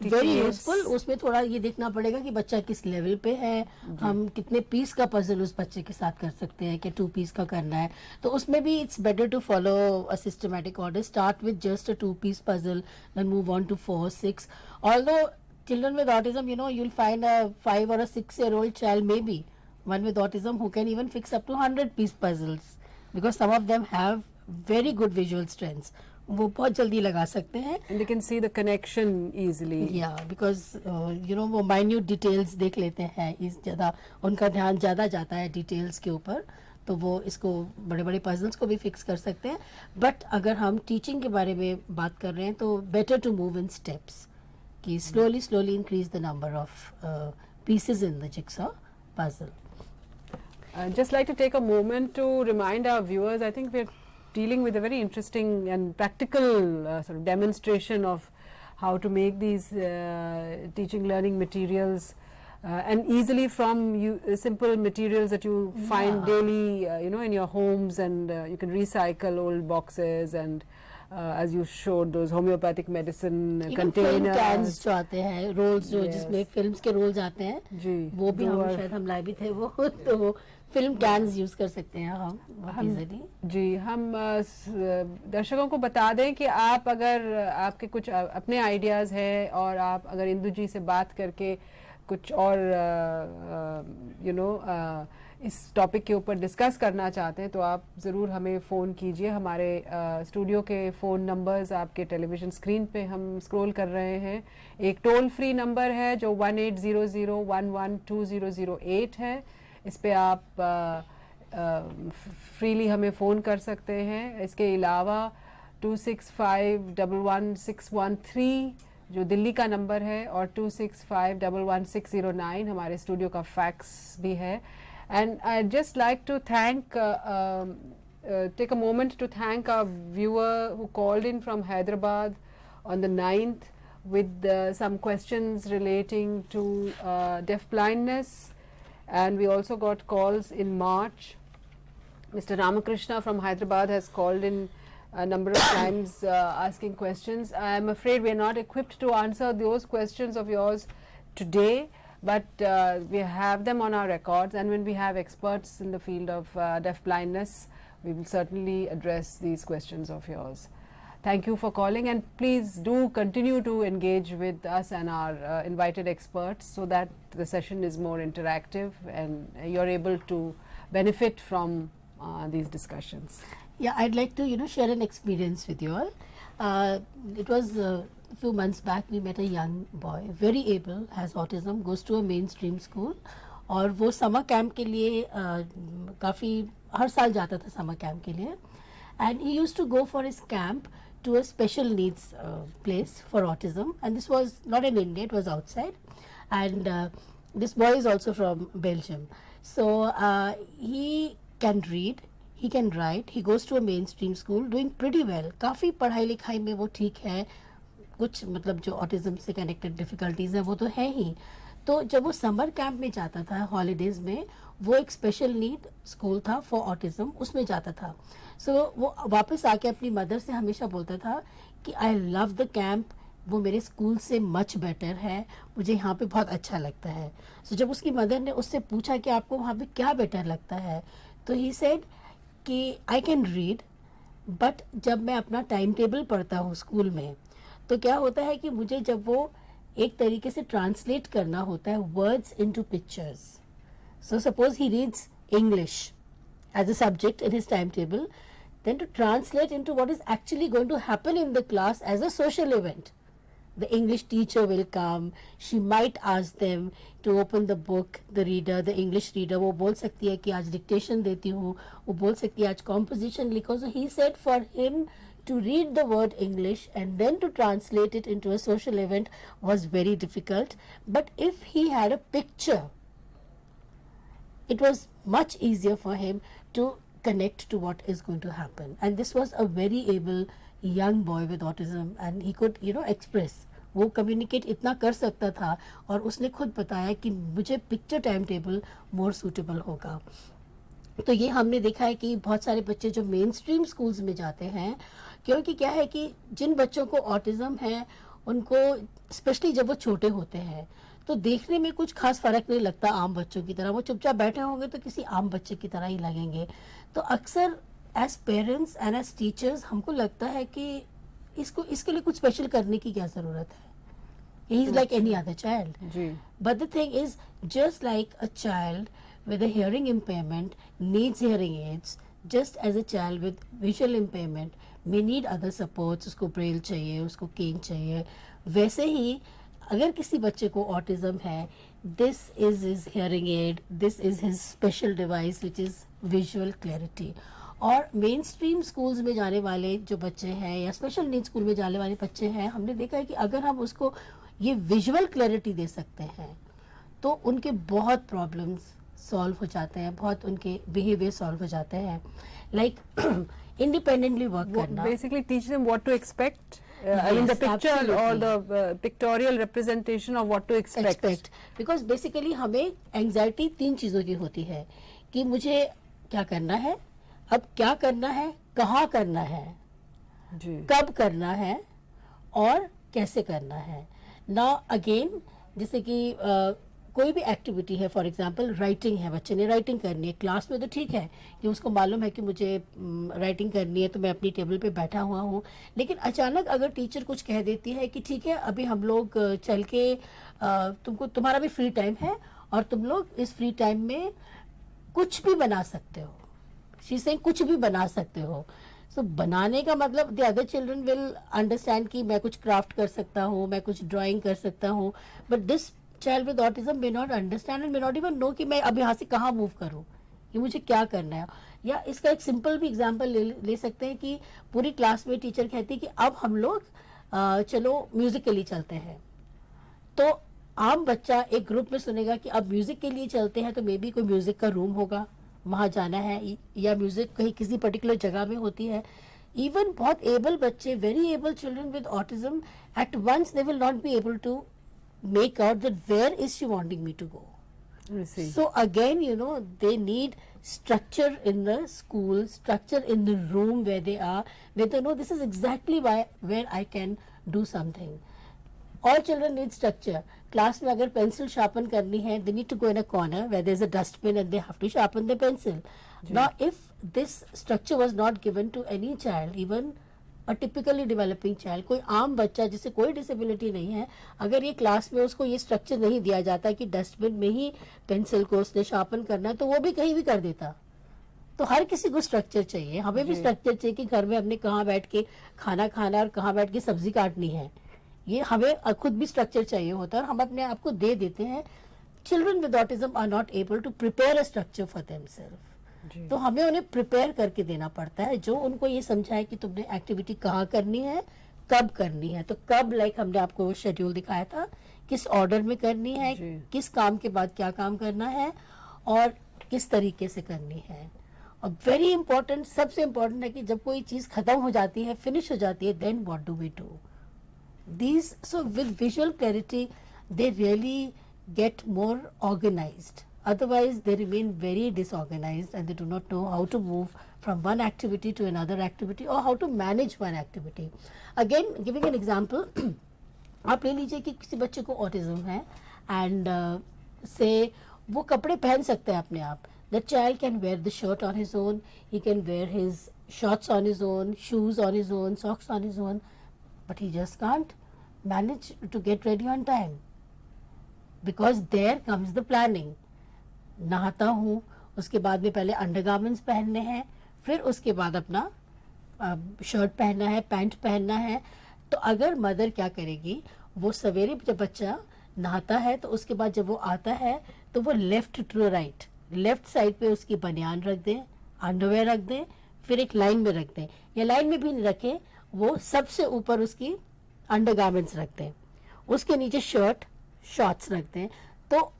teaching very aids? Useful. उसमें थोड़ा ये देखना पड़ेगा कि बच्चा किस लेवल पे है, हम कितने पीस का पजल उस बच्चे के साथ कर सकते हैं, कि 2 पीस का करना है. तो उसमें भी it's better to follow a systematic order. Start with just a 2 piece puzzle, then move on to 4, 6. Although children with autism, you know, you'll find a 5 or a 6-year-old child, maybe one with autism, who can even fix up to 100-piece puzzles, because some of them have very good visual strengths. वो बहुत जल्दी लगा सकते हैं. And they can see the connection easily. Yeah, because you know, वो minute details देख लेते हैं. इस ज़्यादा उनका ध्यान ज़्यादा जाता है डिटेल्स के ऊपर, तो वो इसको बड़े बड़े पजल्स को भी फिक्स कर सकते हैं. बट अगर हम टीचिंग के बारे में बात कर रहे हैं, तो better to move in steps, कि slowly increase the number of pieces in the jigsaw puzzle. I'd just like to take a moment to remind our viewers, I think we're dealing with a very interesting and practical sort of demonstration of how to make these teaching learning materials and easily from simple materials that you find daily you know, in your homes, and you can recycle old boxes and as you showed those homeopathic medicine containers, cans जो आते हैं, rolls जो जिसमें films के rolls आते हैं, जी, वो भी हम शायद हम लाए भी थे वो, तो वो film cans यूज कर सकते हैं हम easily. जी, हम दर्शकों को बता दें कि आप अगर आपके कुछ अपने आइडियाज़ हैं और आप अगर इंदु जी से बात करके कुछ और यू नो इस टॉपिक के ऊपर डिस्कस करना चाहते हैं, तो आप ज़रूर हमें फ़ोन कीजिए. हमारे स्टूडियो के फ़ोन नंबर्स आपके टेलीविज़न स्क्रीन पे हम स्क्रॉल कर रहे हैं. एक टोल फ्री नंबर है जो 1800112008 है. इस पे आप फ्रीली हमें फ़ोन कर सकते हैं. इसके अलावा 26511613 जो दिल्ली का नंबर है, और 26511609 हमारे स्टूडियो का फैक्स भी है. And I'd just like to thank, take a moment to thank our viewer who called in from Hyderabad on the 9th with some questions relating to deaf blindness, and we also got calls in March. Mr. Ramakrishna from Hyderabad has called in a number of times asking questions. I am afraid we are not equipped to answer those questions of yours today, but we have them on our records, and when we have experts in the field of deaf blindness, we will certainly address these questions of yours. Thank you for calling, and please do continue to engage with us and our invited experts, so that the session is more interactive and you're able to benefit from these discussions. Yeah, I'd like to, you know, share an experience with you all. It was a few months back, we met a young boy, very able, has autism, goes to a mainstream school, और वो summer camp के लिए काफ़ी हर साल जाता था summer camp के लिए, and he used to go for his camp to a special needs place for autism, and this was not in India, it was outside, and this boy is also from Belgium. So he can read, he can write, he goes to a mainstream school, doing pretty well. काफ़ी पढ़ाई लिखाई में वो ठीक है, कुछ मतलब जो ऑटिज्म से कनेक्टेड डिफ़िकल्टीज़ है वो तो है ही. तो जब वो समर कैंप में जाता था हॉलीडेज़ में, वो एक स्पेशल नीड स्कूल था फॉर ऑटिज्म, उसमें जाता था. सो वो वापस आके अपनी मदर से हमेशा बोलता था कि आई लव द कैंप, वो मेरे स्कूल से मच बेटर है, मुझे यहाँ पे बहुत अच्छा लगता है. सो जब उसकी मदर ने उससे पूछा कि आपको वहाँ पे क्या बेटर लगता है, तो ही सेड कि आई कैन रीड, बट जब मैं अपना टाइम टेबल पढ़ता हूँ स्कूल में, तो क्या होता है कि मुझे जब वो एक तरीके से ट्रांसलेट करना होता है words into pictures. So suppose he reads English as a subject in his time table, then to translate into what is actually going to happen in the class as a social event. The English teacher will come, she might ask them to open the book, the reader, the English reader, वो बोल सकती है कि आज dictation देती हूँ, वो बोल सकती है आज composition लिखो. So he said for him to read the word English and then to translate it into a social event was very difficult. But if he had a picture, it was much easier for him to connect to what is going to happen. And this was a very able young boy with autism, and he could, you know, express वो communicate इतना कर सकता था, और उसने खुद बताया कि मुझे पिक्चर टाइम टेबल मोर सूटेबल होगा। तो ये हमने देखा है कि बहुत सारे बच्चे जो मेन स्ट्रीम स्कूल्स में जाते हैं, क्योंकि क्या है कि जिन बच्चों को ऑटिज्म है उनको, स्पेशली जब वो छोटे होते हैं, तो देखने में कुछ खास फर्क नहीं लगता आम बच्चों की तरह, वो चुपचाप बैठे होंगे तो किसी आम बच्चे की तरह ही लगेंगे। तो अक्सर as parents and as teachers हमको लगता है कि इसके लिए कुछ स्पेशल करने की क्या जरूरत है, he is like any other child. जी। But the thing is, just like a child with a hearing impairment needs hearing aids, just as a child with visual impairment may need other supports, उसको Braille चाहिए, उसको केन चाहिए, वैसे ही अगर किसी बच्चे को ऑटिज्म है, this is his hearing aid, this is his special device which is visual clarity. और मेन स्ट्रीम स्कूल्स में जाने वाले जो बच्चे हैं या स्पेशल नीड स्कूल में जाने वाले बच्चे हैं, हमने देखा है कि अगर हम उसको ये विजुअल क्लैरिटी दे सकते हैं तो उनके बहुत प्रॉब्लम्स सॉल्व हो जाते हैं, बहुत उनके बिहेवियर सॉल्व हो जाते हैं। लाइक इंडिपेंडेंटली वर्क करना, Basically teach them what to expect. I mean the Yes, picture or absolutely. the pictorial representation of what to expect. Because basically हमें एंजाइटी 3 चीज़ों की होती है कि मुझे क्या करना है, अब क्या करना है, कहाँ करना है, जी। कब करना है और कैसे करना है। ना अगेन, जैसे कि कोई भी एक्टिविटी है, फॉर एग्जांपल राइटिंग है, बच्चे ने राइटिंग करनी है क्लास में, तो ठीक है कि उसको मालूम है कि मुझे राइटिंग करनी है, तो मैं अपनी टेबल पे बैठा हुआ हूँ। लेकिन अचानक अगर टीचर कुछ कह देती है कि ठीक है अभी हम लोग चल के तुम्हारा भी फ्री टाइम है और तुम लोग इस फ्री टाइम में कुछ भी बना सकते हो, शी सेइंग कुछ भी बना सकते हो। सो बनाने का मतलब the other children will understand कि मैं कुछ क्राफ्ट कर सकता हूँ, मैं कुछ ड्राइंग कर सकता हूँ, but this child with autism may not understand and may not even know कि मैं अब यहाँ से कहाँ मूव करूँ, कि मुझे क्या करना है। या इसका एक सिंपल भी एग्जांपल ले सकते हैं कि पूरी क्लास में टीचर कहती है कि अब हम लोग चलो म्यूजिक के लिए चलते हैं, तो आम बच्चा एक ग्रुप में सुनेगा कि अब म्यूजिक के लिए चलते हैं, तो मे बी कोई म्यूजिक का रूम होगा, वहाँ जाना है, या म्यूजिक कहीं किसी पर्टिकुलर जगह में होती है। इवन बहुत एबल बच्चे, very able children with autism, at once they will not be able to make out that where is she wanting me to go. I see. So again, you know, they need structure in the school, structure in the room where they are, where they know this is exactly where I can do something. All children need structure. Class में अगर pencil sharpen करनी है, they need to go in a corner where there is a dustbin and they have to sharpen the pencil. Now, if this structure was not given to any child, even a typically developing child, कोई आम बच्चा जिसे कोई disability नहीं है, अगर ये class में उसको ये स्ट्रक्चर नहीं दिया जाता कि डस्टबिन में ही पेंसिल को उसने शार्पन करना है, तो वो भी कहीं भी कर देता। तो हर किसी को स्ट्रक्चर चाहिए, हमें भी स्ट्रक्चर चाहिए कि घर में हमने कहाँ बैठ के खाना खाना और कहाँ बैठ के सब्जी काटनी है, ये हमें खुद भी स्ट्रक्चर चाहिए होता है और हम अपने आप को दे देते हैं। Children with autism are not able to prepare a structure for themselves, तो हमें उन्हें प्रिपेयर करके देना पड़ता है, जो उनको ये समझाए कि तुमने एक्टिविटी कहाँ करनी है, कब करनी है। तो कब, लाइक हमने आपको वो शेड्यूल दिखाया था, किस ऑर्डर में करनी है, किस काम के बाद क्या काम करना है और किस तरीके से करनी है। और वेरी इंपॉर्टेंट, सबसे इंपॉर्टेंट है कि जब कोई चीज खत्म हो जाती है, फिनिश हो जाती है, then what do we do these. So with visual clarity they really get more organised, otherwise they remain very disorganized and they do not know how to move from one activity to another activity or how to manage one activity. Again, giving an example, आप ले लीजिए कि किसी बच्चे को autism है and से वो कपड़े पहन सकते हैं अपने आप। The child can wear the shirt on his own, he can wear his shorts on his own, shoes on his own, socks on his own, but he just can't manage to get ready on time because there comes the planning. नहाता हूँ, उसके बाद में पहले undergarments पहनने हैं, फिर उसके बाद अपना शर्ट पहनना है, पैंट पहनना है। तो अगर मदर क्या करेगी, वो सवेरे जब बच्चा नहाता है तो उसके बाद जब वो आता है तो वो left to right, left side पे उसकी बनियान रख दें, अंडरवेयर रख दें, फिर एक लाइन में रख दें, या लाइन में भी नहीं रखें, वो सबसे ऊपर उसकी अंडरगारमेंट्स रख दें, उसके नीचे शर्ट शॉर्ट्स रख दें। तो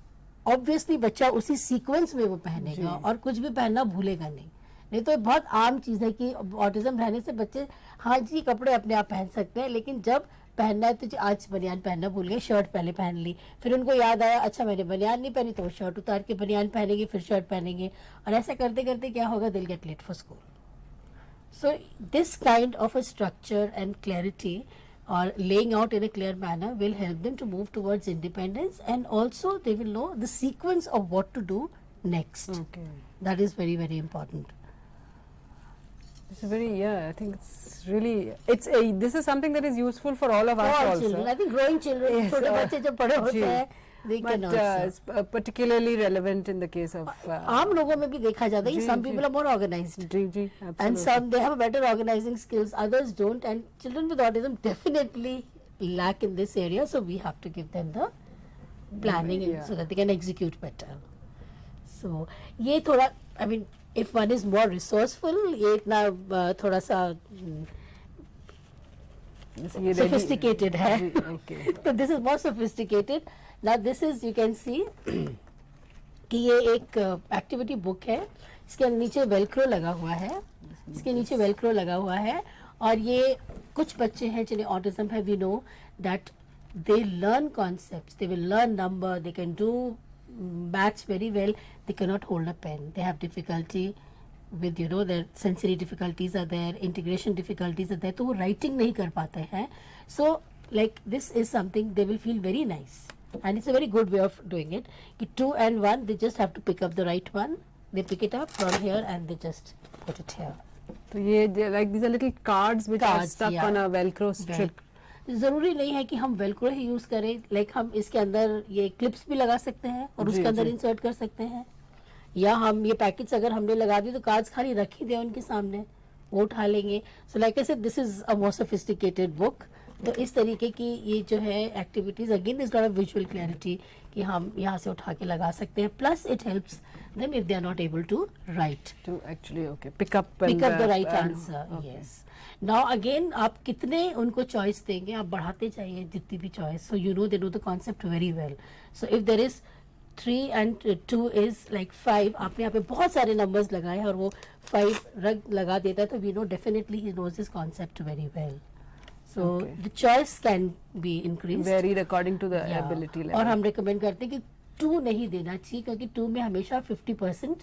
ऑब्वियसली बच्चा उसी सीक्वेंस में वो पहनेगा और कुछ भी पहनना भूलेगा नहीं तो बहुत आम चीज है कि ऑटिज्म रहने से बच्चे हाँ जी कपड़े अपने आप पहन सकते हैं, लेकिन जब पहनना है तो आज बनियान पहनना भूल गए, शर्ट पहले पहन ली, फिर उनको याद आया अच्छा मैंने बनियान नहीं पहनी, तो वो शर्ट उतार के बनियान पहनेंगे, फिर शर्ट पहनेंगे, और ऐसा करते करते क्या होगा, they'll get late for school. So this kind of a structure and clarity or laying out in a clear manner will help them to move towards independence, and also they will know the sequence of what to do next. Okay. That is very, very important. It's a very, yeah, I think it's really, this is something that is useful for all of For us all also. children, I think growing children, Yes, छोटे बच्चे जब बड़े होते जी. हैं, they can But also. it's particularly relevant in the case of आम लोगों में भी देखा जाता है कि जी, some ji. people are more organized. Ji ji, And absolutely. some they have better organizing skills, others don't, and children with autism definitely lack in this area, so we have to give them the planning Yeah. so that they can execute better. So ये थोड़ा, I mean, if one is more resourceful, ये इतना थोड़ा सा ये ready- sophisticated है. जी, okay. So this is more sophisticated. Now this is, you can see कि ये एक एक्टिविटी बुक है, इसके नीचे वेलक्रो लगा हुआ है, इसके नीचे वेलक्रो लगा हुआ है, और ये कुछ बच्चे हैं जिन्हें ऑटिज्म है, we know that they learn concepts, they will learn number, they can do maths very well, they cannot hold a pen, they have difficulty with, you know, their sensory difficulties are there, integration difficulties are there, तो वो writing नहीं कर पाते हैं. So like this is something they will feel very nice, and it's a very good way of doing it. कि 2 and 1, they just have to pick up the right one, they pick it up from here and they just put it here. तो ये like these are little cards which are Cards, stuck yeah. on a velcro strip. जरूरी नहीं है कि हम Velcro ही use करें, like हम इसके अंदर ये क्लिप्स भी लगा सकते हैं और जी, उसके अंदर जी. इंसर्ट कर सकते हैं, या हम ये पैकेट्स अगर हमने लगा दी तो कार्ड्स खाली रख ही दे उनके सामने, वो उठा लेंगे. So like I said, this is a more sophisticated book. तो इस तरीके की ये जो है activities, again this lot of visual clarity कि हम यहाँ से उठा के लगा सकते हैं, plus it helps them if they are not able to write. To actually, okay, pick up the right and, answer. okay. Yes. Now again, आप कितने उनको चॉइस देंगे, आप बढ़ाते जाइए जितनी भी choice. So you know they know the concept very well. So if there is 3 and 2 is like 5, आपने यहाँ पे बहुत सारे numbers लगाए हैं और वो 5 रग लगा देता है, तो we know definitely he knows this concept very well. So Okay. the choice can be increased. varied according to the Yeah. ability level. और हम रिकमेंड करते हैं कि 2 नहीं देना चाहिए, क्योंकि 2 में हमेशा 50%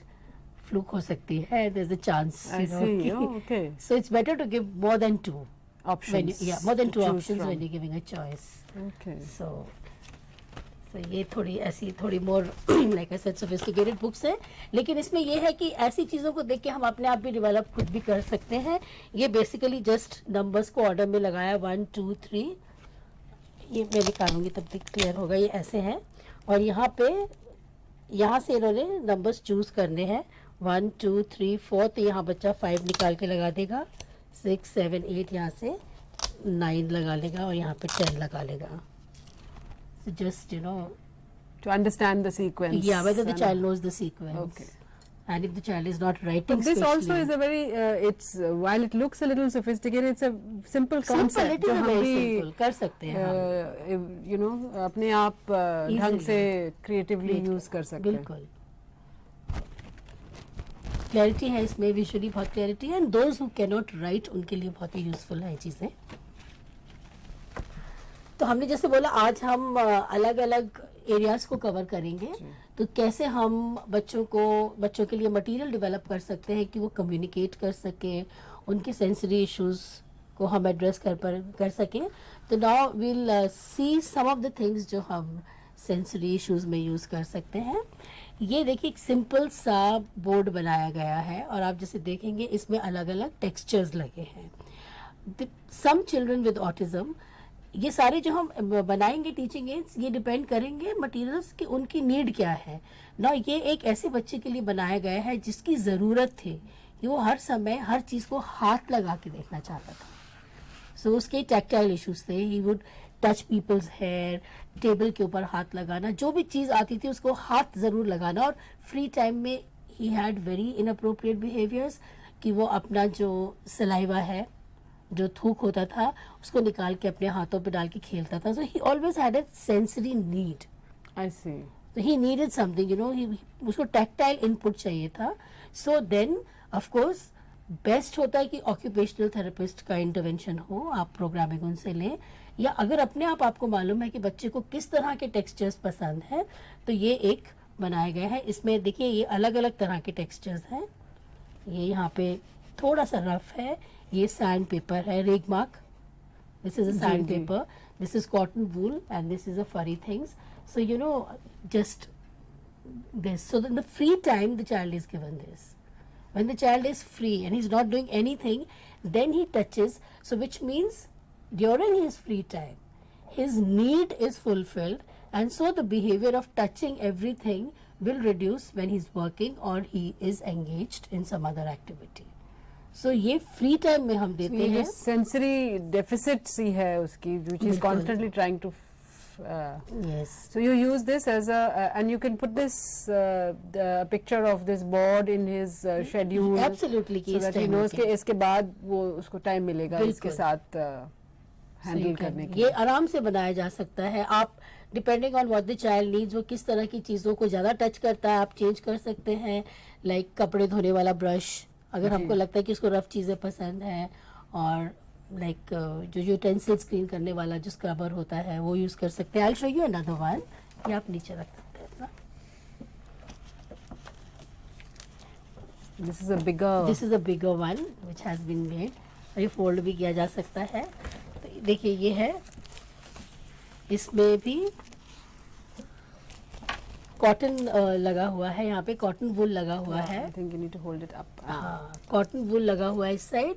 फ्लूक हो सकती है, there is a chance, I see. Oh, okay. So it's better to give more than 2 Options. more than to 2 choose options from. when you're giving a choice. Okay. So ये थोड़ी ऐसी थोड़ी more like I said sophisticated books है, लेकिन इसमें ये है कि ऐसी चीज़ों को देख के हम अपने आप भी डेवलप खुद भी कर सकते हैं. ये बेसिकली जस्ट नंबर्स को ऑर्डर में लगाया 1 2 3, ये मैं निकालूंगी तब तक क्लियर होगा. ये ऐसे हैं और यहाँ से इन्होंने नंबर्स चूज करने हैं 1 2 3 4, तो यहाँ बच्चा 5 निकाल के लगा देगा, 6 7 8 यहाँ से 9 लगा लेगा और यहाँ पे 10 लगा लेगा. So just, you know, To understand the sequence. yeah, whether the and- child knows the sequence. Okay. And if the child is not writing, But this also especially- is a very, it's while it looks a little sophisticated, it's a simple concept. simple, it is जो a हम very भी, simple, कर सकते हैं हम. you know, अपने आप ढंग Easily. से creatively Create use कर सकते हैं. बिल्कुल. क्लैरिटी है इसमें, विजुअली बहुत क्लैरिटी है, and those who can not right उनके लिए बहुत ही यूजफुल है चीज़ें. तो हमने जैसे बोला आज हम अलग अलग एरियाज को कवर करेंगे, तो कैसे हम बच्चों के लिए मटेरियल डेवलप कर सकते हैं कि वो कम्युनिकेट कर सकें, उनके सेंसरी इश्यूज को हम एड्रेस कर सकें. तो now we'll see some of the things जो हम सेंसरी इश्यूज में यूज कर सकते हैं. ये देखिए एक सिंपल सा बोर्ड बनाया गया है और आप जैसे देखेंगे इसमें अलग अलग टेक्सचर्स लगे हैं. सम चिल्ड्रन विद ऑटिज्म, ये सारे जो हम बनाएंगे टीचिंग एड्स, ये डिपेंड करेंगे मटेरियल्स की उनकी नीड क्या है ना. ये एक ऐसे बच्चे के लिए बनाया गया है जिसकी ज़रूरत थी कि वो हर समय हर चीज़ को हाथ लगा के देखना चाहता था. सो उसके टैक्टाइल इश्यूज थे, he would touch people's hair, table के ऊपर हाथ लगाना, जो भी चीज़ आती थी उसको हाथ ज़रूर लगाना. और फ्री टाइम में he had very inappropriate behaviours कि वो अपना जो सलाइवा है, जो थूक होता था, उसको निकाल के अपने हाथों पे डाल के खेलता था. So he always had a sensory need. I see. So he needed something, you know, उसको tactile input चाहिए था. So then, of course, best होता है कि ऑक्यूपेशनल थेरेपिस्ट का इंटरवेंशन हो, आप प्रोग्रामिंग उनसे लें, या अगर अपने आप आपको मालूम है कि बच्चे को किस तरह के टेक्सचर्स पसंद है, तो ये एक बनाया गया है। इसमें देखिए ये अलग अलग तरह के टेक्सचर्स हैं। ये यहाँ पे थोड़ा सा रफ है, ये सैंड पेपर है, रेग mark, this is a sand जी। Paper, this is cotton wool, and this is a furry things. So you know, just this. So in the free time the child is given this. When the child is free and he's not doing anything, then he touches, so which means during his free time his need is fulfilled, and so the behavior of touching everything will reduce when he's working or he is engaged in some other activity. So ये free time में हम देते हैं। Sensory deficit सी है उसकी, which is constantly trying to Yes. So you use this as a and you can put this the picture of this board in his schedule. Absolutely, so that he knows कि इसके बाद वो उसको time मिलेगा इसके साथ handle करने के लिए। ये आराम से बनाया जा सकता है। आप depending on what the child needs, वो किस तरह की चीज़ों को ज़्यादा टच करता है, आप चेंज कर सकते हैं। लाइक कपड़े धोने वाला ब्रश, अगर हमको लगता है कि उसको रफ चीज़ें पसंद हैं, और लाइक जो यूटेंसिल्स क्लीन करने वाला जो स्क्रबर होता है वो यूज़ कर सकते हैं। आई will show you another one, ये आप नीचे रख सकते हैं ना। This is a bigger one which has been made, और ये फोल्ड भी किया जा सकता है। तो देखिए ये है, इसमें भी कॉटन लगा हुआ है, यहाँ पे कॉटन वूल लगा हुआ है। I think you need to hold it up. हाँ, कॉटन वूल लगा हुआ है इस साइड।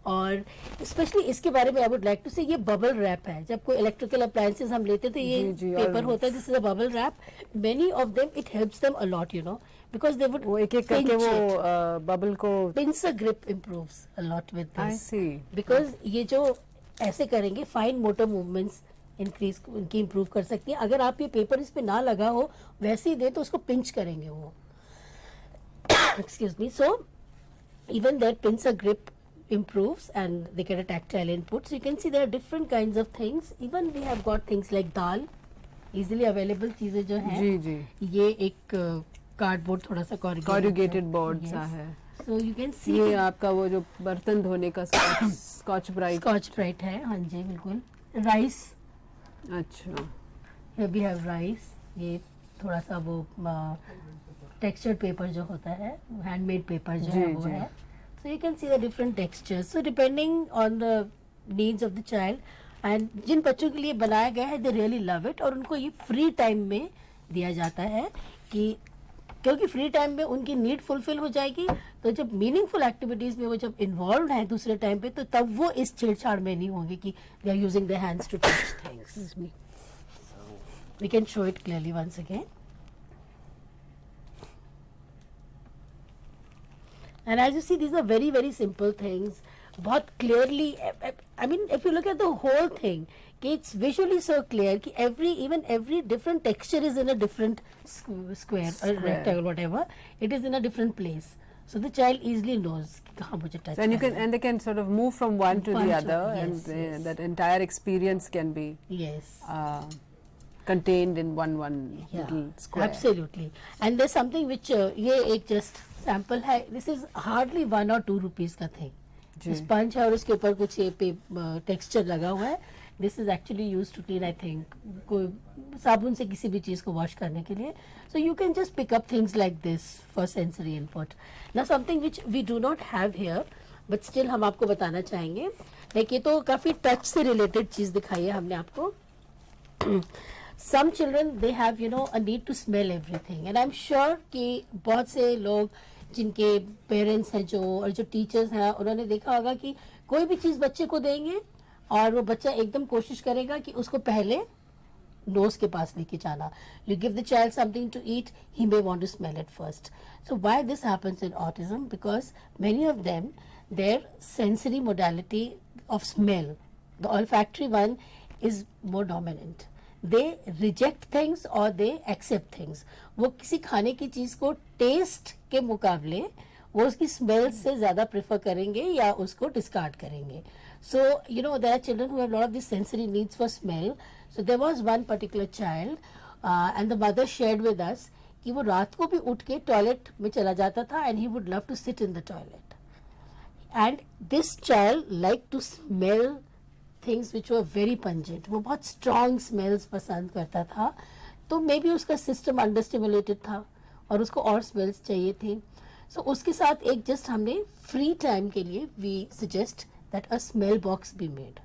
और स्पेशली इसके बारे में आई वुड लाइक टू से, ये बबल रैप है। जब कोई इलेक्ट्रिकल अप्लायंसेस हम लेते थे, ये पेपर होता है, this is a bubble wrap. Many of them it helps them a lot, you know, because they would वो एक एक करके वो बबल को pincer grip improves a lot with I this, see. Because ये जो ऐसे करेंगे फाइन मोटर मूवमेंट्स इंक्रीज उनकी इम्प्रूव कर सकती है। अगर आप ये पेपर इस पे ना लगा हो, वैसे ही दे तो उसको पिंच करेंगे वो। Excuse me. So even that pincer grip improves and they get a tactile input. So you can see there are different kinds of things. Even we have got things like dal, easily available चीजें जो हैं। जी जी। ये एक cardboard थोड़ा सा corrugated board सा है। So you can see ये आपका वो जो बर्तन धोने का स्कॉच ब्राइट। स्कॉच ब्राइट है, हाँ जी बिल्कुल। राइस, अच्छा, here we have rice, ये थोड़ा सा वो टेक्सचर्ड पेपर जो होता है, हैंडमेड पेपर जो है वो है। So you can see the different textures, so depending on the needs of the child, and जिन बच्चों के लिए बनाया गया है दे रियली लव इट। और उनको ये फ्री टाइम में दिया जाता है, कि क्योंकि फ्री टाइम में उनकी नीड फुलफिल हो जाएगी, तो जब मीनिंगफुल एक्टिविटीज में वो जब इन्वॉल्व हैं दूसरे टाइम पे, तो तब वो इस छेड़छाड़ में नहीं होंगे कि they are using their hands to touch things. We can show it clearly once again. And as you see, these are very, very simple things. बहुत clearly, I mean, if you look at the whole thing, it's visually so clear कि every different texture is in a different square or rectangle, whatever. It is in a different place. So the child easily knows कि कहाँ मुझे touch and you can and they can sort of move from one to the other, yes, and yes. that entire experience can be contained in one little square. Absolutely. And there's something which ये एक just sample है, this is hardly 1 or 2 rupees का thing. Sponge है और उसके ऊपर कुछ ये टेक्सचर लगा हुआ है। This is actually use to clean, I think कोई साबुन से किसी भी चीज को वॉश करने के लिए। So you can just pick up things like this for sensory input. Now something which we do not have here, but still हम आपको बताना चाहेंगे। लाइक ये तो काफी टच से रिलेटेड चीज दिखाई है हमने आपको। Some children they have a need to smell everything, and I'm sure कि बहुत से लोग जिनके पेरेंट्स हैं जो और जो टीचर्स हैं, उन्होंने देखा होगा कि कोई भी चीज बच्चे को देंगे और वो बच्चा एकदम कोशिश करेगा कि उसको पहले नोज के पास लेके जाना। You give the child something to eat, he may want to smell it first. So why this happens in autism? Because many of them their sensory modality of smell, the olfactory one is more dominant. They reject things और they accept things. वो किसी खाने की चीज को test के मुकाबले वो उसकी स्मेल से ज्यादा प्रेफर करेंगे या उसको डिस्कार्ड करेंगे। So there are children who have lot of this sensory needs for smell. So there was one particular child and the mother shared with us कि वो रात को भी उठ के टॉयलेट में चला जाता था, and he would love to sit in the toilet. and this child liked to smell things which were very pungent. वो बहुत strong smells पसंद करता था, तो मे बी उसका system understimulated था और उसको और smells चाहिए थे. So उसके साथ एक just हमने free time के लिए we suggest that a smell box be made.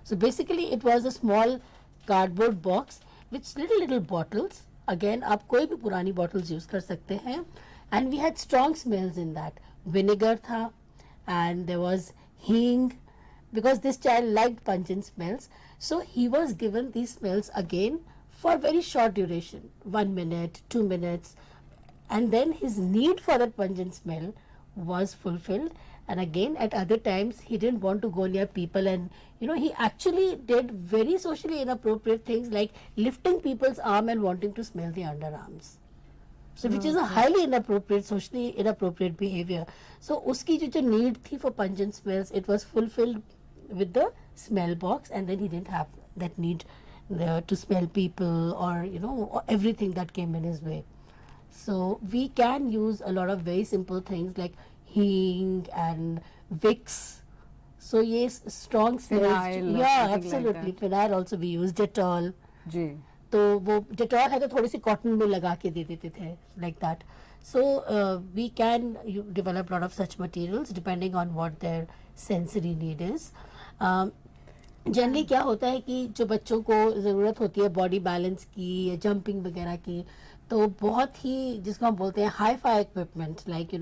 So basically it was a small cardboard box with little bottles. Again आप कोई भी पुरानी bottles use कर सकते हैं, and we had strong smells in that. Vinegar था, and there was hing, because this child liked pungent smells, so he was given these smells again for very short duration, 1 minute, 2 minutes, and then his need for that pungent smell was fulfilled. And again at other times he didn't want to go near people, and he actually did very socially inappropriate things like lifting people's arm and wanting to smell the underarms. So which is a highly inappropriate, socially inappropriate behavior. So uski jo need thi for pungent smells, it was fulfilled with the smell box, and then he didn't have that need to smell people or or everything that came in his way. So we can use a lot of very simple things like hing and Vicks. So yes, strong smells. Phenyl, yeah, something absolutely. like Phenyl also we use, Dettol. जी. तो वो Dettol है तो थोड़ी सी cotton में लगा के दे देते थे, like that. So we can develop lot of such materials depending on what their sensory need is. Generally क्या होता है कि जो बच्चों को ज़रूरत होती है बॉडी बैलेंस की या जंपिंग वगैरह की, तो बहुत ही जिसको हम बोलते हैं hi fi equipment like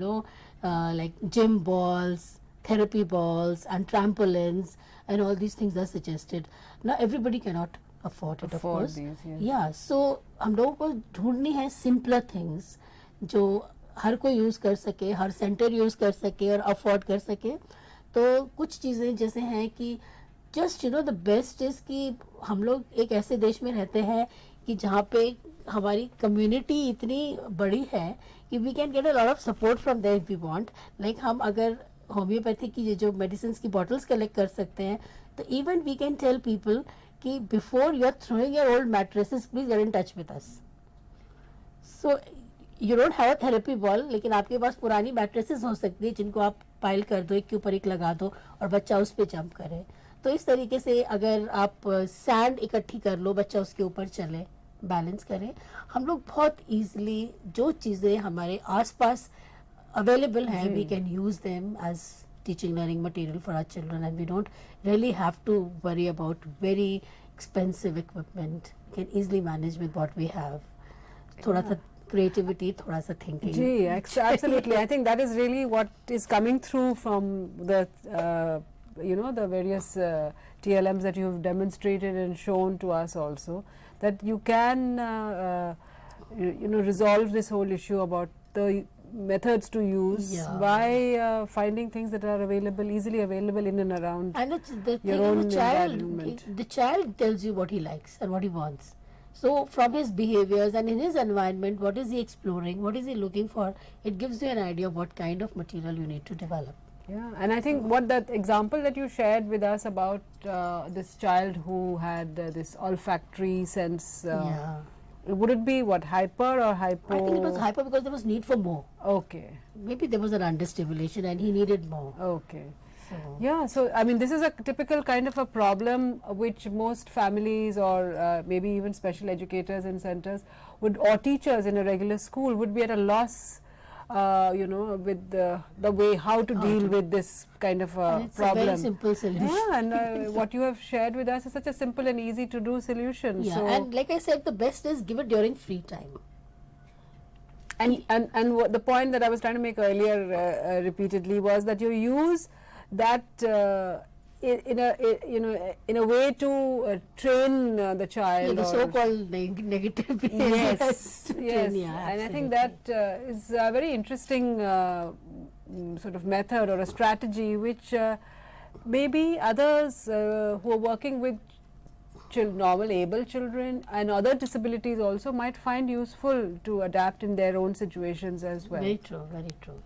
like gym balls, therapy balls and trampolines and all these things are suggested. Now everybody cannot afford it, of course. These, yes. Yeah, so हम लोगों को ढूंढनी है simpler things जो हर कोई यूज कर सके, हर सेंटर यूज कर सके और अफोर्ड कर सके. तो कुछ चीजें जैसे हैं कि जस्ट द बेस्ट इज कि हम लोग एक ऐसे देश में रहते हैं कि जहाँ पे हमारी कम्युनिटी इतनी बड़ी है कि we can get a lot of support from there if we want. Like हम अगर होम्योपैथी की जो मेडिसिन की बॉटल्स कलेक्ट कर सकते हैं, तो even we can tell people कि before you are throwing your old mattresses please get in touch with us. So you don't have a therapy ball, लेकिन आपके पास पुरानी मैट्रेसेस हो सकती है जिनको आप पाइल कर दो, एक के ऊपर एक लगा दो और बच्चा उस पर जंप करे. तो इस तरीके से अगर आप सैंड इकट्ठी कर लो, बच्चा उसके ऊपर चले, बैलेंस करें. हम लोग बहुत ईजिली जो चीज़ें हमारे आसपास available hai, we can use them as teaching learning material for our children, and we don't really have to worry about very expensive equipment. We can easily manage with what we have. Thoda sa creativity, thoda sa thinking. Gee, absolutely. I think that is really what is coming through from the the various TLMs that you have demonstrated and shown to us also, that you can resolve this whole issue about the methods to use by finding things that are easily available in and around and the your own environment. The child tells you what he likes and what he wants. So from his behaviors and in his environment, what is he exploring, what is he looking for, it gives you an idea of what kind of material you need to develop. Yeah, and I think what that example that you shared with us about this child who had this olfactory sense, would it be what, hyper or hypo? I think it was hyper because there was need for more. Okay. Maybe there was an understimulation and he needed more. Okay. Yeah, so I mean this is a typical kind of a problem which most families or maybe even special educators in centers would, or teachers in a regular school would be at a loss with the way how to deal with this kind of it's problem. A very simple solution. Yeah, and what you have shared with us is such a simple and easy to do solution. Yeah, so and like I said, the best is give it during free time. And what the point that I was trying to make earlier repeatedly was that you use that in a way to train the child. Yeah, the so-called negative behavior. Yes, yes, yeah, and I think that is a very interesting sort of method or a strategy which maybe others who are working with normal able children and other disabilities also might find useful to adapt in their own situations as well. Very true, very true.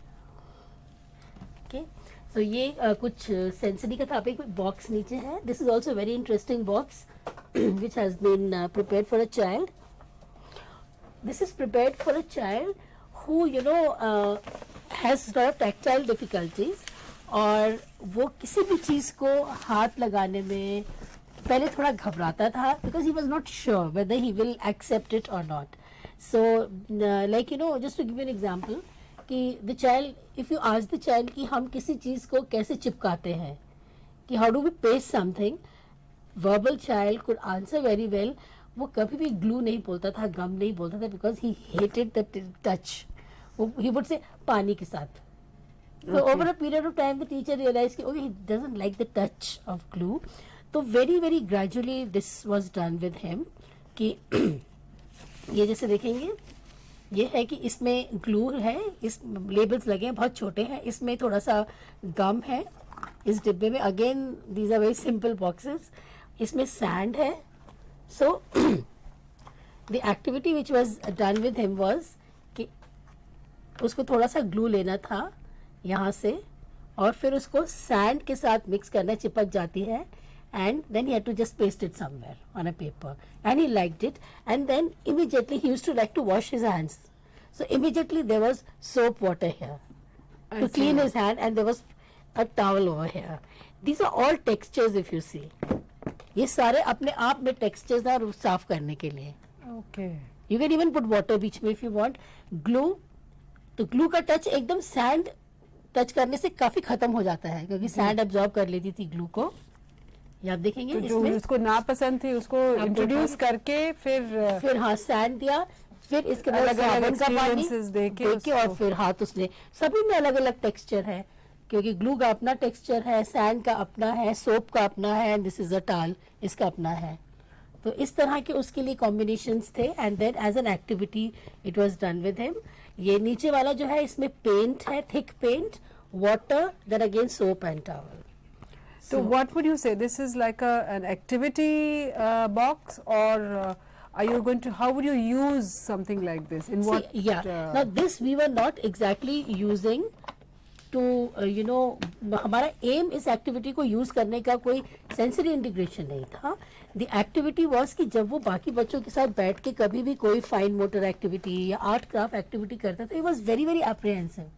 Okay. So ये कुछ sensory का topic box नीचे है. This is also a very interesting box which has been prepared for a child. This is prepared for a child who has sort of tactile difficulties, और वो किसी भी चीज को हाथ लगाने में पहले थोड़ा घबराता था, because he was not sure whether he will accept it और not. So like just to give an example कि the child, if you ask the child कि हम किसी चीज को कैसे चिपकाते हैं, कि how do we paste something, verbal child could answer very well. वो कभी भी ग्लू नहीं बोलता था, गम नहीं बोलता था, because he hated the touch. He would say पानी के साथ. So over a period of time, the teacher realized कि okay, he doesn't like the touch of glue. तो very gradually this was done with him. कि ये जैसे देखेंगे, ये है कि इसमें ग्लू है, इस लेबल्स लगे हैं, बहुत छोटे हैं, इसमें थोड़ा सा गम है इस डिब्बे में. Again these are very simple boxes. इसमें सैंड है. So the activity which was done with him was कि उसको थोड़ा सा ग्लू लेना था यहाँ से, और फिर उसको सैंड के साथ मिक्स करना, चिपक जाती है, and then he had to just paste it somewhere on a paper, and he liked it, and then immediately he used to like to wash his hands. So immediately there was soap water here to clean his hand, and there was a towel over here. These are all textures if you see. ये सारे अपने आप में textures हैं साफ करने के लिए. Okay. You can even put water बीच में if you want. Glue, तो glue का टच एकदम सैंड टच करने से काफी खत्म हो जाता है, क्योंकि सैंड एब्जॉर्ब कर लेती थी ग्लू को. ये आप देखेंगे तो जो उसको ना पसंद थी उसको इंट्रोड्यूस करके फिर हाँ सैंड दिया, फिर इसके बाद अलग-अलग साबुन का पानी experiences देके और फिर हाथ उसने, सभी में अलग अलग टेक्सचर है, क्योंकि ग्लू का अपना टेक्सचर है, सैंड का अपना है, सोप का अपना है, दिस इज अ टाल, इसका अपना है. तो इस तरह के उसके लिए कॉम्बिनेशंस थे. And then as an activity it was done with him. ये नीचे वाला जो है इसमें पेंट है, thick paint, water, then again soap and towel. So what would you say? This is like an activity box, or are you going to? How would you use something like this? In what? Now this we were not exactly using to हमारा M इस activity को use करने का कोई sensory integration नहीं था. The activity was कि जब वो बाकी बच्चों के साथ बैठ के कभी भी कोई फाइन मोटर एक्टिविटी या आर्ट क्राफ्ट एक्टिविटी करता था, इट वाज वेरी एप्रीहेंसिव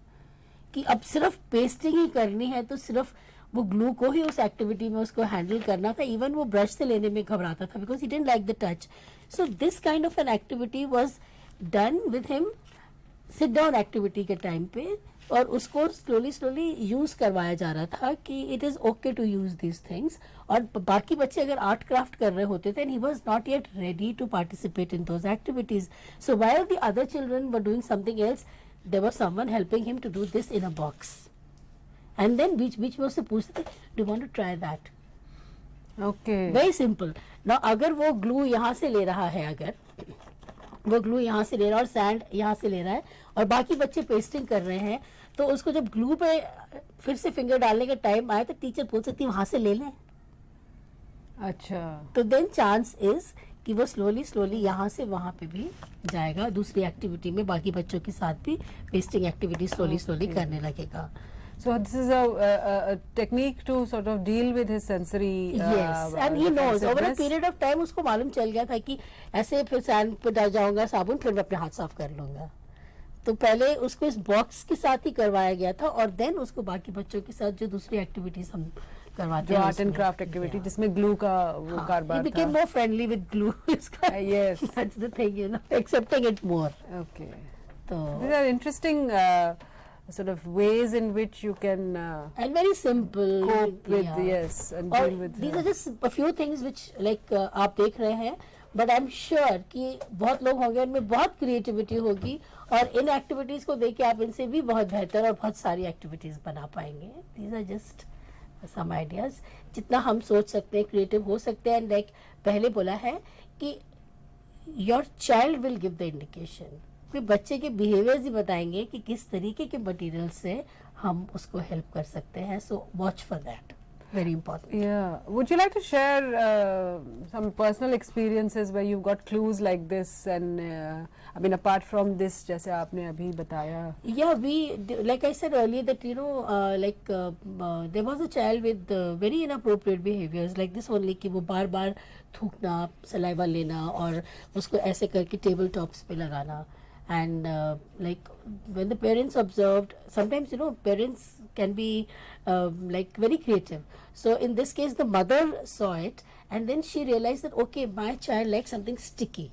कि अब सिर्फ पेस्टिंग ही करनी है, तो सिर्फ वो ग्लू को ही उस एक्टिविटी में उसको हैंडल करना था. इवन वो ब्रश से लेने में घबराता था, because he didn't like the touch. So this kind of an activity was done with him sit down activity के टाइम पे, और उसको स्लोली यूज करवाया जा रहा था कि it is okay to use these things. और बाकी बच्चे अगर आर्ट क्राफ्ट कर रहे होते थे, and he was not yet ready to participate in those activities. So while the other children were doing something else, there was someone helping him to do this in a box. And then बीच में उससे पूछते थे, do want to try that. Okay, very simple. ना अगर वो glue यहाँ से ले रहा है, अगर वो ग्लू यहाँ से ले रहा है और सैंड यहाँ से ले रहा है, और बाकी बच्चे पेस्टिंग कर रहे हैं, तो उसको जब ग्लू पे फिर से फिंगर डालने का टाइम आए, तो टीचर पूछ सकती है वहां से ले लें. अच्छा, तो देन चांस इज कि वो स्लोली यहाँ से वहां पे भी जाएगा, दूसरी एक्टिविटी में बाकी बच्चों के साथ भी पेस्टिंग एक्टिविटी स्लोली करने लगेगा. So this is a technique to sort of deal with his sensory. Yes, and he knows over a period of time उसको मालूम चल गया था कि ऐसे फिर सैंड पे डाल जाऊंगा साबुन, फिर मैं अपने हाथ साफ कर लूंगा. तो पहले उसको इस बॉक्स के साथ ही करवाया गया था, और देन उसको बाकी बच्चों के साथ जो दूसरी एक्टिविटीज हम करवाते हैं, आर्ट एंड क्राफ्ट एक्टिविटी जिसमें ग्लू का वो कारबार था. He became more friendly with glue. Yes, that's the thing, accepting it more. Okay. So these are interesting sort of ways in which you can and very simple cope with, yes, and deal with. These are just a few things which like आप देख रहे हैं, but I'm sure कि बहुत लोग होंगे उनमें बहुत क्रिएटिविटी होगी, और इन एक्टिविटीज को देख के आप इनसे भी बहुत बेहतर और बहुत सारी एक्टिविटीज बना पाएंगे. These are just some ideas. जितना हम सोच सकते हैं, क्रिएटिव हो सकते हैं. लाइक पहले बोला है कि your child will give the indication. फिर बच्चे के बिहेवियर्स ही बताएंगे कि किस तरीके के मटेरियल से हम उसको हेल्प कर सकते हैं. So watch for that, very important. Yeah, would you like to share some personal experiences where you've got clues like this, and I mean apart from this जैसे आपने अभी बताया. Yeah, we like I said earlier that there was a child with very inappropriate behaviors like this only, कि वो बार बार थूकना, saliva लेना, और उसको ऐसे करके टेबल टॉप्स पे लगाना. and like when the parents observed, sometimes parents can be like very creative. So in this case the mother saw it, and then she realized that okay, my child likes something sticky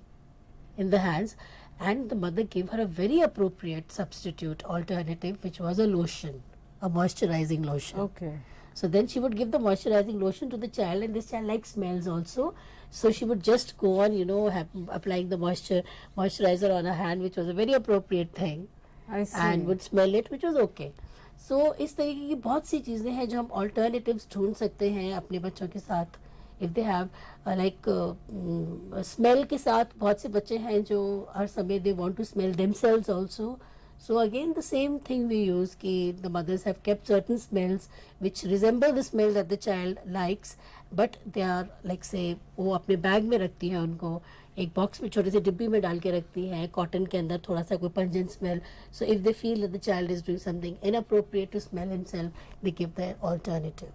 in the hands, and the mother gave her a very appropriate substitute alternative, which was a lotion, a moisturizing lotion. Okay. So then she would give the moisturizing lotion to the child, and this child likes smells also. So she would just go on, applying the moisturizer on her hand, which was a very appropriate thing, I see. and would smell it, which was okay. So इस तरीके की बहुत सी चीज़ें हैं जो हम alternatives ढूंढ सकते हैं अपने बच्चों के साथ. If they have like smell के साथ बहुत से बच्चे हैं जो हर समय they want to smell themselves also. So again the same thing we use कि the mothers have kept certain smells which resemble the smell that the child likes, but they are like say वो अपने bag में रखती हैं उनको, एक box में छोटे से डिब्बी में डाल के रखती हैं, कॉटन के अंदर थोड़ा सा कोई pungent smell. So if they feel that the child is doing something inappropriate to smell himself, they give the alternative.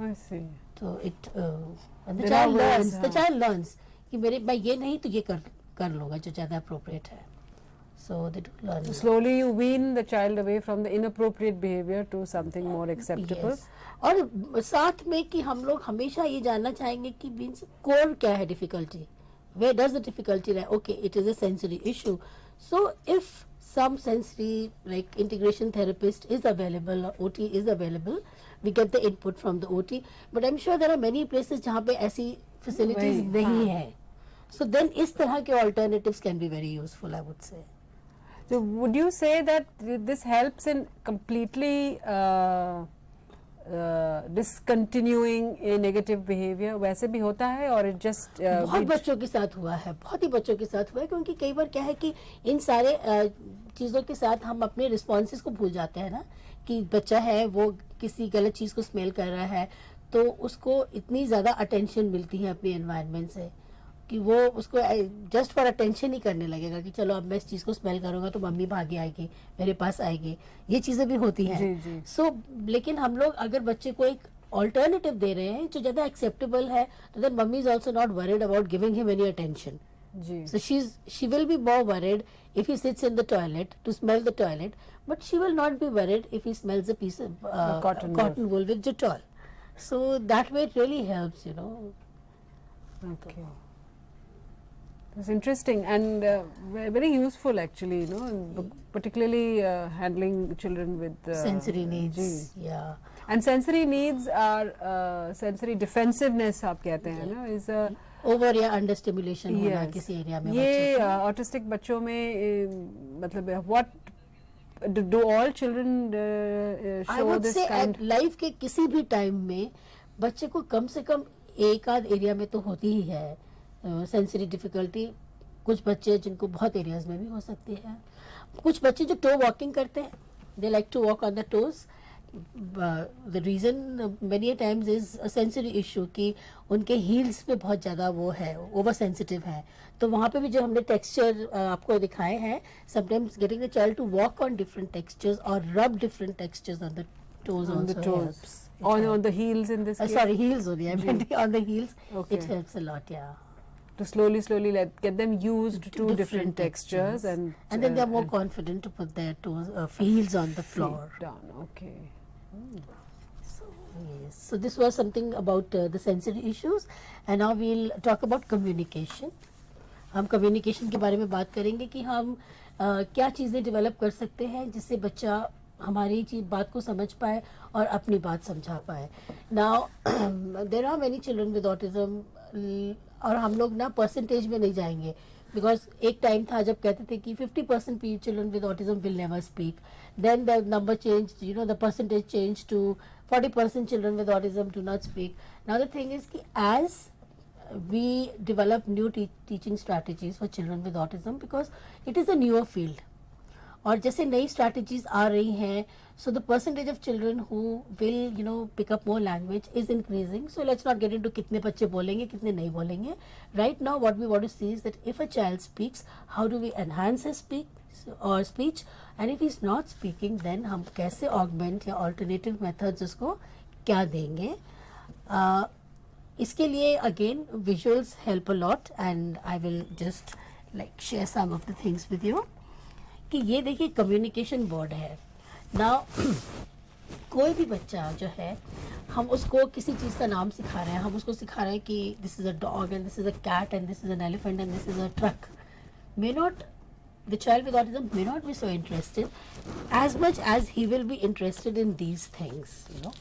I see. तो it the There child are ways, learns, the हाँ. Child learns कि मेरे मैं ये नहीं तो ये कर लूँगा जो ज़्यादा अप्रोप्रिएट है. So they do learn. Slowly you wean the child away from the inappropriate behavior to something more acceptable. Yes. और साथ में कि हम लोग हमेशा ये जानना चाहेंगे कि मीन्स कोर क्या है difficulty, where does the difficulty lie? Okay, it is a sensory issue. So if some sensory like integration therapist is available or OT is available, we get the input from the OT. But I'm sure there are many places जहाँ पे ऐसी facilities वही, नहीं हाँ. है. So then इस तरह के alternatives can be very useful, I would say. So would you say that this helps in completely discontinuing a negative behavior? वैसे भी होता है और it just बहुत बच्चों के साथ हुआ है, बहुत ही बच्चों के साथ हुआ है, क्योंकि कई बार क्या है कि इन सारे चीज़ों के साथ हम अपने रिस्पॉन्सेस को भूल जाते हैं ना, कि बच्चा है वो किसी गलत चीज़ को स्मेल कर रहा है तो उसको इतनी ज़्यादा अटेंशन मिलती है अपनी एनवायरनमेंट से कि वो उसको जस्ट फॉर अटेंशन ही करने लगेगा कि चलो अब मैं इस चीज़ को स्मेल करूँगा तो मम्मी भागी आएगी, मेरे पास आएगी. ये चीज़ें भी होती जी, हैं. जी. सो लेकिन हम लोग अगर बच्चे को एक ऑल्टरनेटिव दे रहे हैं जो ज़्यादा एक्सेप्टेबल है, तो then mummy is also not worried about giving him any attention. जी. So she will be more worried if he sits in the toilet to smell the toilet, but she will not be worried if he smells a piece of cotton wool with Dettol. So that way it really helps, Okay. It's interesting and very useful actually, particularly handling children with sensory needs. जी. Yeah. And sensory needs are sensory defensiveness आप कहते हैं ना, is a over या under stimulation होना yes. किसी area में. ये ऑटिस्टिक बच्चों में मतलब what do all children I show would this say kind? Life के किसी भी टाइम में बच्चे को कम से कम एक आध एरिया में तो होती ही है सेंसरी डिफिकल्टी. कुछ बच्चे जिनको बहुत एरियाज में भी हो सकती है. कुछ बच्चे जो टो वॉकिंग करते हैं, they like to walk on the toes. The reason many times is a sensory issue कि उनके हील्स पे बहुत ज़्यादा वो है, ओवर सेंसिटिव है. तो वहाँ पे भी जो हमने टेक्सचर आपको दिखाए हैं, sometimes getting the child to walk on different textures और rub different textures on the toes On the also toes. helps. On the heels in this case? Sorry, heels only. I meant on the heels. Okay. It helps a lot, yeah. To slowly get them used to different textures and then they are more confident to put their toes, heels on the floor. Down, okay. So, yes. So this was something about the sensory issues, and now we'll talk about communication. हम communication के बारे में बात करेंगे कि हम क्या चीज़ें develop कर सकते हैं जिससे बच्चा हमारी बात को समझ पाए और अपनी बात समझा पाए. Now there are many children with autism, और हम लोग ना परसेंटेज में नहीं जाएंगे, बिकॉज एक टाइम था जब कहते थे कि 50% children with autism will never speak. Then the number change, the percentage change to 40% children with autism do not speak. Now the thing is कि as we develop new teaching strategies for children with autism, because it is a newer field. और जैसे नई strategies आ रही हैं, so the percentage of children who will pick up more language is increasing. So let's not get into कितने बच्चे बोलेंगे कितने नहीं बोलेंगे. Right now what we want to see is that if a child speaks, how do we enhance his speech, and if he's not speaking, then हम कैसे augment या alternative methods उसको क्या देंगे. इसके लिए again visuals help a lot, and I will just share some of the things with you. कि ये देखिए कम्युनिकेशन बोर्ड है ना। कोई भी बच्चा जो है, हम उसको किसी चीज़ का नाम सिखा रहे हैं, हम उसको सिखा रहे हैं कि this is a dog and this is a cat and this is an elephant and this is a truck, may not, the child with autism may not be so interested as much as he will be interested in these things, you know,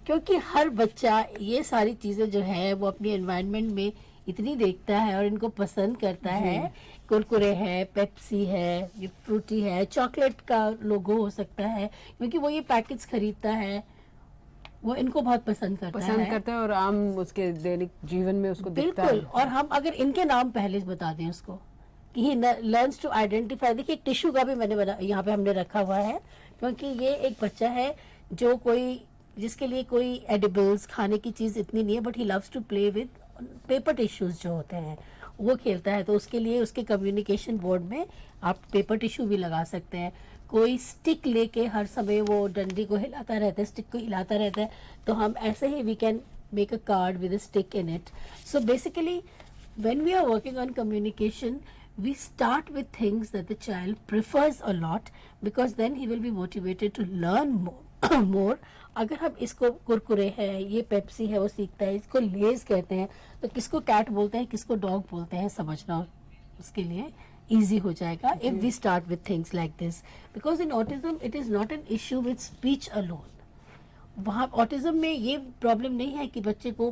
क्योंकि हर बच्चा ये सारी चीज़ें जो है वो अपनी environment में इतनी देखता है और इनको पसंद करता है। कुरकुरे है, पेप्सी है, ये फ्रूटी है, चॉकलेट का लोगो हो सकता है, क्योंकि वो ये पैकेट्स खरीदता है, वो इनको बहुत पसंद करता है और आम उसके दैनिक जीवन में उसको दिखता बिल्कुल। है। और हम अगर इनके नाम पहले बता दें उसको कि ही लर्न्स टू आइडेंटिफाई। देखिए एक टिश्यू का भी मैंने बना यहाँ पे हमने रखा हुआ है, क्योंकि ये एक बच्चा है जो जिसके लिए कोई एडिबल्स खाने की चीज इतनी नहीं है, but he loves to play with paper tissues जो होते हैं, वो खेलता है। तो उसके लिए उसके कम्युनिकेशन बोर्ड में आप पेपर टिश्यू भी लगा सकते हैं। कोई स्टिक लेके हर समय वो डंडी को हिलाता रहता है, स्टिक को हिलाता रहता है, तो हम ऐसे ही we can make a card with a stick in it. So basically, when we are working on communication, we start with things that the child prefers a lot, because then he will be motivated to learn more. अगर हम इसको कुरकुरे है, ये Pepsi है, वो सीखता है, इसको लेज कहते हैं, तो किसको कैट बोलते हैं, किसको डॉग बोलते हैं, समझना उसके लिए easy हो जाएगा if we start with things like this. Because in autism, it is not an issue with speech alone. वहाँ ऑटिज्म में ये प्रॉब्लम नहीं है कि बच्चे को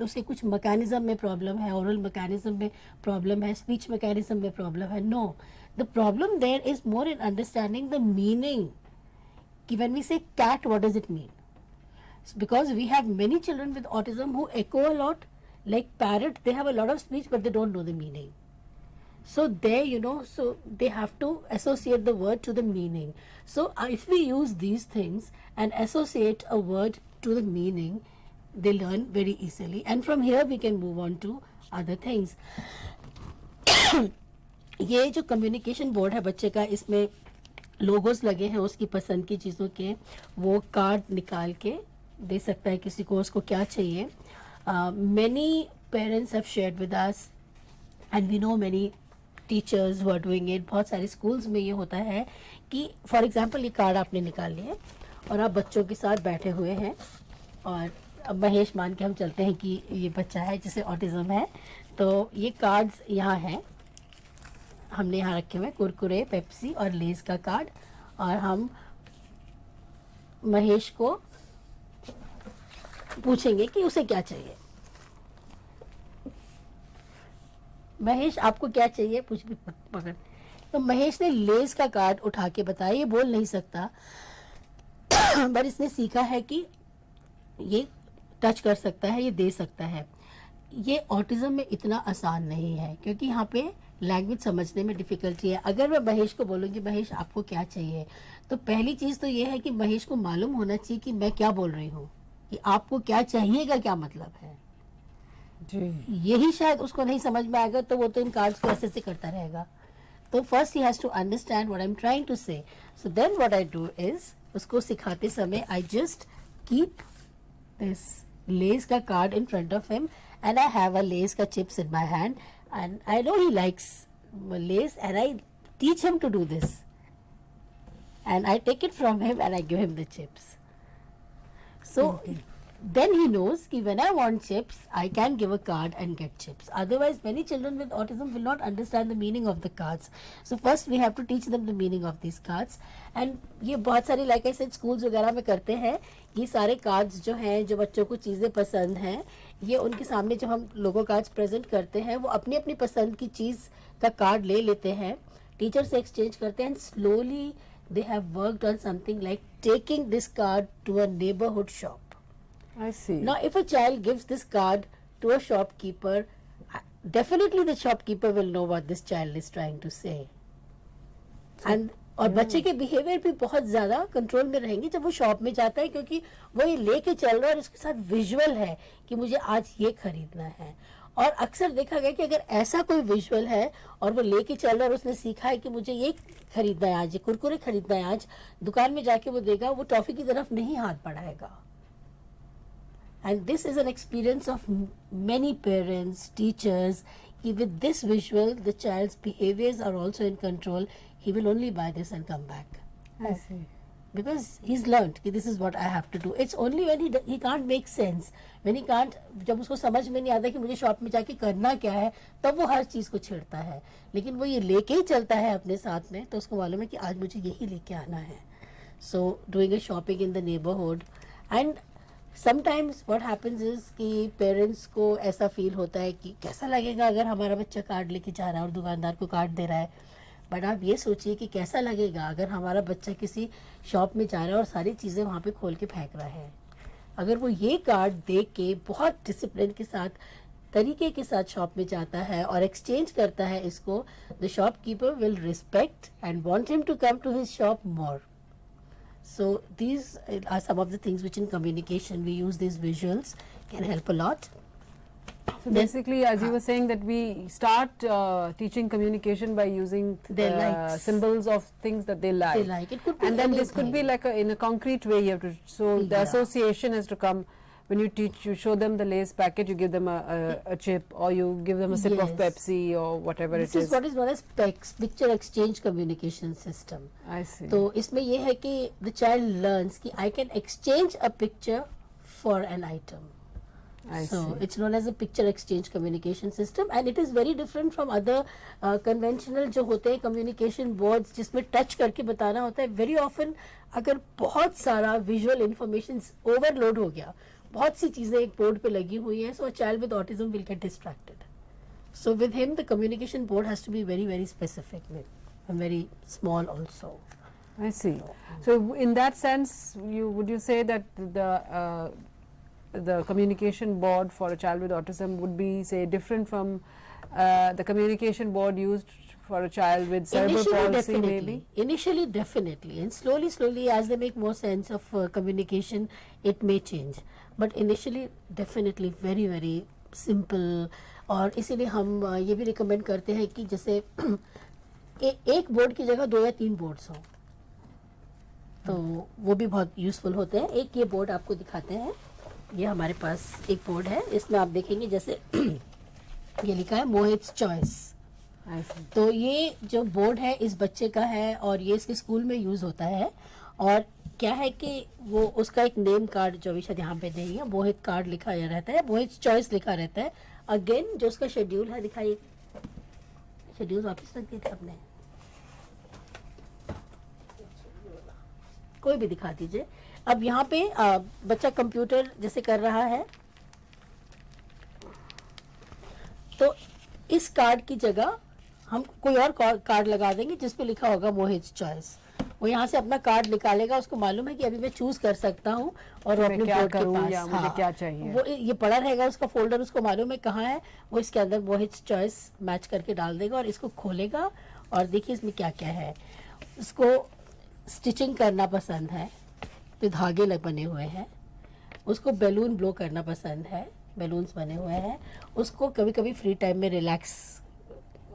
उसे कुछ मैकेनिज्म में प्रॉब्लम है, ओरल मैकेनिज्म में प्रॉब्लम है, स्पीच मैकेनिज्म में प्रॉब्लम है। No, the problem there is more in understanding the meaning कि when we say cat what does it mean, because we have many children with autism who echo a lot, like parrot, they have a lot of speech but they don't know the meaning. So there, you know, so they have to associate the word to the meaning. So if we use these things and associate a word to the meaning, they learn very easily. And from here we can move on to other things. ये जो communication board है बच्चे का, इसमें logos लगे हैं उसकी पसंद की चीज़ों के, वो कार्ड निकाल के दे सकता है किसी को, उसको क्या चाहिए. Many parents have shared with us and we know many teachers who are doing it. बहुत सारे स्कूल्स में ये होता है कि फॉर एग्जांपल ये कार्ड आपने निकाल लिया और आप बच्चों के साथ बैठे हुए हैं, और अब महेश मान के हम चलते हैं कि ये बच्चा है जिसे ऑटिज्म है, तो ये कार्ड्स यहाँ हैं, हमने यहाँ रखे हुए कुरकुरे, पेप्सी और लेस का कार्ड, और हम महेश को पूछेंगे कि उसे क्या चाहिए. महेश आपको क्या चाहिए, कुछ भी पकड़. तो महेश ने लेस का कार्ड उठा के बताया, ये बोल नहीं सकता पर इसने सीखा है कि ये टच कर सकता है, ये दे सकता है. ये ऑटिज्म में इतना आसान नहीं है, क्योंकि यहाँ पे लैंग्वेज समझने में डिफिकल्टी है. अगर मैं महेश को बोलूँगी महेश आपको क्या चाहिए, तो पहली चीज़ तो ये है कि महेश को मालूम होना चाहिए कि मैं क्या बोल रही हूँ, कि आपको क्या चाहिए का क्या मतलब है जी. यही शायद उसको नहीं समझ में आएगा, तो वो तो इन कार्ड्स को ऐसे से करता रहेगा. तो first he has to understand what I am trying to say. So then what I do is, उसको सिखाते समय I just keep this Lay's का card in front of him, and I have a Lay's का chips in my hand, and I know he likes Lay's, and I teach him to do this, and I take it from him and I give him the chips. So then he knows कि when I want chips, I can give a card and get chips. Otherwise, many children with autism will not understand the meaning of the cards. So first we have to teach them the meaning of these cards. And ये बहुत सारे like I said schools वगैरह में करते हैं. ये सारे cards जो हैं, जो बच्चों को चीज़ें पसंद हैं, ये उनके सामने जब हम लोगों का आज प्रेजेंट करते हैं, वो अपनी अपनी पसंद की चीज़ का कार्ड ले लेते हैं, टीचर से एक्सचेंज करते हैं, and slowly they have worked on something like taking this card to a neighborhood shop. I see. Now, if a child gives this card to a shopkeeper, definitely the shopkeeper will know what this child is trying to say. And और बच्चे के behaviour भी बहुत ज़्यादा control में रहेंगे जब वो शॉप में जाता है, क्योंकि वो ये लेके चल रहा है और उसके साथ विजुअल है कि मुझे आज ये खरीदना है. और अक्सर देखा गया कि अगर ऐसा कोई विजुअल है और वो लेके चल रहा है और उसने सीखा है कि मुझे ये खरीदना है आज, ये कुरकुरे खरीदना है आज, दुकान में जाके वो देगा, वो टॉफी की तरफ नहीं हाथ बढ़ाएगा. And this is an experience of many parents, teachers. कि with this visual the child's behaviors are also in control. He will only buy this and come back. I see. Because he's learned कि this is what I have to do. It's only when he can't make sense, when he can't, जब उसको समझ में नहीं आता कि मुझे shop में जाके करना क्या है, तब वो हर चीज़ को छेड़ता है. लेकिन वो ये लेके ही चलता है अपने साथ में, तो उसको मालूम है कि आज मुझे यही लेके आना है. So doing a shopping in the neighborhood, and sometimes what happens is कि पेरेंट्स को ऐसा फील होता है कि कैसा लगेगा अगर हमारा बच्चा कार्ड लेके जा रहा है और दुकानदार को कार्ड दे रहा है. बट आप ये सोचिए कि कैसा लगेगा अगर हमारा बच्चा किसी शॉप में जा रहा है और सारी चीज़ें वहाँ पे खोल के फेंक रहा है. अगर वो ये कार्ड देख के बहुत डिसिप्लिन के साथ, तरीके के साथ शॉप में जाता है और एक्सचेंज करता है इसको, the shopkeeper will respect and want him to come to his shop more. So these are some of the things which in communication we use these visuals, can help a lot. So basically, as you were saying, that we start teaching communication by using symbols of things that they like. It could be and then this could be like in a concrete way. You have to, so the association has to come. When you teach, you show them the Lay's packet, you give them a chip, or you give them a sip of Pepsi or whatever it is. This is what is known as PECS, Picture Exchange Communication System. I see. तो इसमें ये है कि the child learns कि I can exchange a picture for an item. So it's known as a picture exchange communication system, and it is very different from other conventional जो होते हैं communication boards जिसमें touch करके बताना होता है. Very often अगर बहुत सारा visual information overload हो गया, बहुत सी चीजें एक बोर्ड पे लगी हुई हैं, so a child with autism will get distracted. So with him the communication board has to be very, very specific and very small also. I see. So in that sense, would you say that the communication board for a child with autism would be, say, different from the communication board used for a child with cerebral palsy, maybe? Initially, definitely, and slowly, as they make more sense of communication, it may change. But initially, definitely, very, very simple. और इसीलिए हम ये भी recommend करते हैं कि जैसे एक बोर्ड की जगह 2 या 3 बोर्ड्स हों, तो वो भी बहुत यूजफुल होते हैं. एक ये बोर्ड आपको दिखाते हैं. ये हमारे पास एक बोर्ड है. इसमें आप देखेंगे जैसे ये लिखा है मोहित्स चॉइस. तो ये जो बोर्ड है इस बच्चे का है और ये इसके स्कूल में यूज होता है. और क्या है कि वो उसका एक नेम कार्ड जो अभी शायद यहाँ पे देंगे, मोहित कार्ड लिखा रहता है, मोहित चॉइस लिखा रहता है. अगेन जो उसका शेड्यूल है, दिखाइए शेड्यूल वापस रख दिए थे आपने, कोई भी दिखा दीजिए. अब यहाँ पे बच्चा कंप्यूटर जैसे कर रहा है, तो इस कार्ड की जगह हम कोई और कार्ड लगा देंगे जिसपे लिखा होगा मोहित चॉइस. वो यहाँ से अपना कार्ड निकालेगा, उसको मालूम है कि अभी मैं चूज कर सकता हूँ और अपने बोर्ड के पास मुझे क्या चाहिए, वो ये पड़ा रहेगा उसका फोल्डर, उसको मालूम है कहाँ है, वो इसके अंदर मोहित चॉइस मैच करके डाल देगा और इसको खोलेगा और देखिए इसमें क्या क्या है. उसको स्टिचिंग करना पसंद है, तो धागे बने हुए हैं. उसको बैलून ब्लो करना पसंद है, बैलून्स बने हुए हैं. उसको कभी कभी फ्री टाइम में रिलैक्स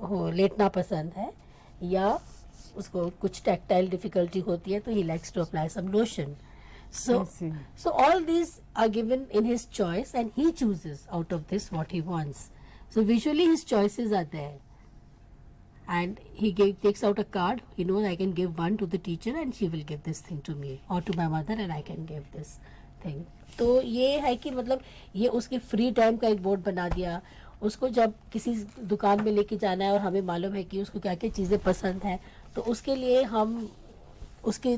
लेटना पसंद है, या उसको कुछ टैक्टाइल डिफिकल्टी होती है तो he likes to apply some lotion. So all these are given in his choice and he chooses out of this what he wants. So visually his choices are there. And he takes out a card. He knows I can give one to the teacher and she will give this thing to me, or to my mother and I can give this thing. तो ये है कि मतलब ये उसके free time का एक board बना दिया. उसको जब किसी दुकान में लेके जाना है और हमें मालूम है कि उसको क्या क्या चीज़ें पसंद हैं, तो उसके लिए हम उसके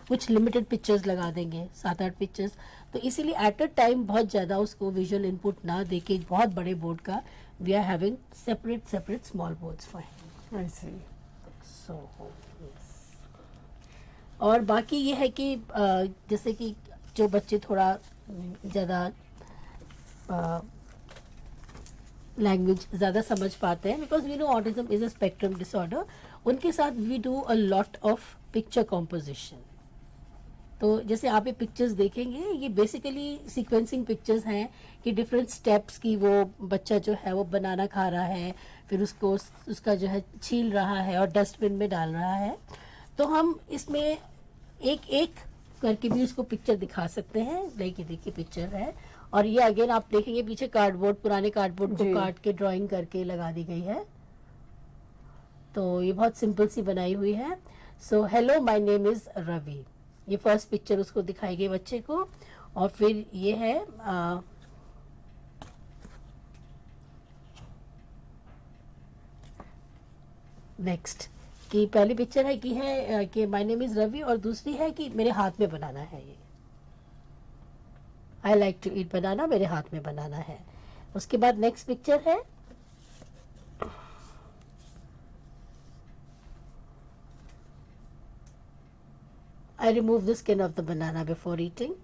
कुछ लिमिटेड पिक्चर्स लगा देंगे, 7-8 पिक्चर्स. तो इसीलिए एट अ टाइम बहुत ज़्यादा उसको विजुअल इनपुट ना देके एक बहुत बड़े बोर्ड का we are having separate small boards for him. I see. So, yes. और बाकी ये है कि जैसे कि जो बच्चे थोड़ा ज़्यादा लैंग्वेज ज़्यादा समझ पाते हैं, because we know autism is a spectrum disorder, उनके साथ we do a lot of picture composition. तो जैसे आप ये पिक्चर्स देखेंगे, ये बेसिकली सीक्वेंसिंग पिक्चर्स हैं कि डिफरेंट स्टेप्स की वो बच्चा जो है वो बनाना खा रहा है, फिर उसको उसका जो है छील रहा है और डस्टबिन में डाल रहा है. तो हम इसमें एक एक करके भी उसको पिक्चर दिखा सकते हैं. लाइक ये देखिए पिक्चर है और ये अगेन आप देखेंगे पीछे कार्डबोर्ड, पुराने कार्डबोर्ड को जी। काट के ड्राइंग करके लगा दी गई है। तो ये बहुत सिंपल सी बनाई हुई है। So hello my name is Ravi, ये फर्स्ट पिक्चर उसको दिखाई गई बच्चे को। और फिर ये है नेक्स्ट कि पहली पिक्चर है कि माय नेम इज रवि, और दूसरी है कि मेरे हाथ में बनाना है, ये आई लाइक टू ईट बनाना, मेरे हाथ में बनाना है। उसके बाद नेक्स्ट पिक्चर है I remove the skin of the banana before eating.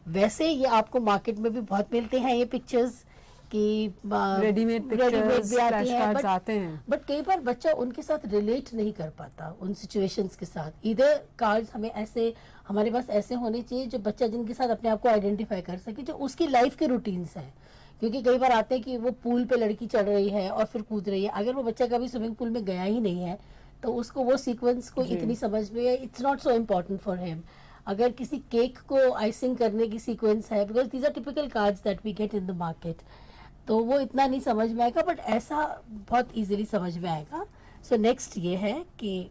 वैसे ये आपको मार्केट में भी बहुत मिलते हैं ये पिक्चर्स कि रेडीमेड पिक्चर्स, भी आती फ्लैश हैं, कार्ड्स आते हैं। बट कई बार बच्चा उनके साथ रिलेट नहीं कर पाता उन सिचुएशंस के साथ। इधर कार्ड्स हमें ऐसे, हमारे पास ऐसे होने चाहिए जो बच्चा जिनके साथ अपने आप को आइडेंटिफाई कर सके, जो उसकी लाइफ के रूटीन्स हैं। क्योंकि कई बार आते हैं कि वो पूल पे लड़की चढ़ रही है और फिर कूद रही है, अगर वो बच्चा कभी स्विमिंग पूल में गया ही नहीं है तो उसको वो सीक्वेंस को जी। इतनी समझ में, it's not so important for him. अगर किसी केक को आइसिंग करने की सीक्वेंस है, because these are typical cards that we get in the market, तो वो इतना नहीं समझ में आएगा, बट ऐसा बहुत इजीली समझ में आएगा। सो नेक्स्ट ये है कि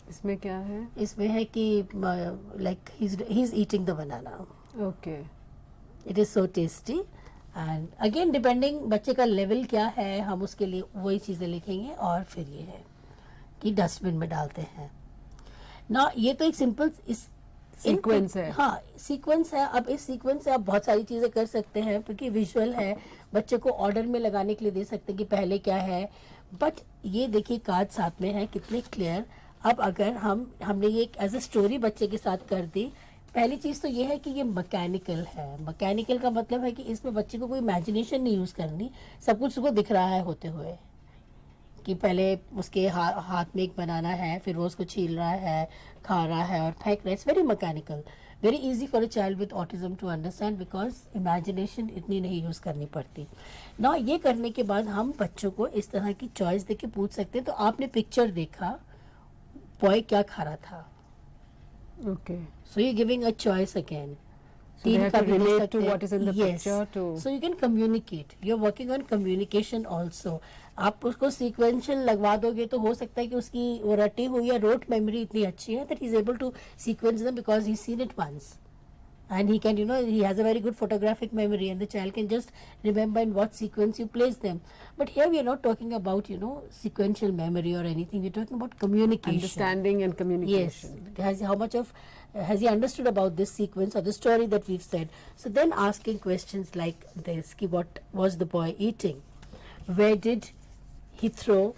इसमें क्या है? इसमें है कि like he is eating the banana, okay. It is so tasty. And again depending बच्चे का लेवल क्या है, हम उसके लिए वही चीजें लिखेंगे। और फिर ये है कि डस्टबिन में डालते हैं ना। ये तो एक सिंपल इस सीक्वेंस है। हाँ, सीक्वेंस है। अब इस सीक्वेंस से आप बहुत सारी चीजें कर सकते हैं, क्योंकि विजुअल है, बच्चे को ऑर्डर में लगाने के लिए दे सकते हैं कि पहले क्या है। बट ये देखिए कार्ड साथ में है, कितने क्लियर। अब अगर हमने ये एज अ स्टोरी बच्चे के साथ कर दी, पहली चीज तो ये है कि ये मैकेनिकल है। मैकेनिकल का मतलब है कि इसमें बच्चे को कोई इमेजिनेशन नहीं यूज करनी, सब कुछ उसको दिख रहा है होते हुए, कि पहले उसके हाथ में एक बनाना है, फिर वो उसको छील रहा है, खा रहा है और फेंक रहा है। It's very mechanical, very easy for a child with autism to understand, because imagination इतनी नहीं यूज करनी पड़ती ना। ये करने के बाद हम बच्चों को इस तरह की चॉइस देके पूछ सकते हैं। तो आपने पिक्चर देखा, बॉय क्या खा रहा था, Okay. so you're giving a choice again. So they have to का भी दे relate सकते to हैं। what is in the Yes. picture to. So you can communicate. You're working on communication also. आप उसको sequential लगवा दोगे तो हो सकता है कि उसकी वो रटी हुई या रोट मेमोरी इतनी अच्छी है that he's able to sequence them because he's seen it once. And he can, he has a very good photographic memory, and the child can just remember in what sequence you place them. But here we are not talking about, sequential memory or anything. We're talking about communication. Understanding and Yes. communication. Has he understood about this sequence or the story that we've said? So then asking questions like this, ki what was the boy eating? Where did he throw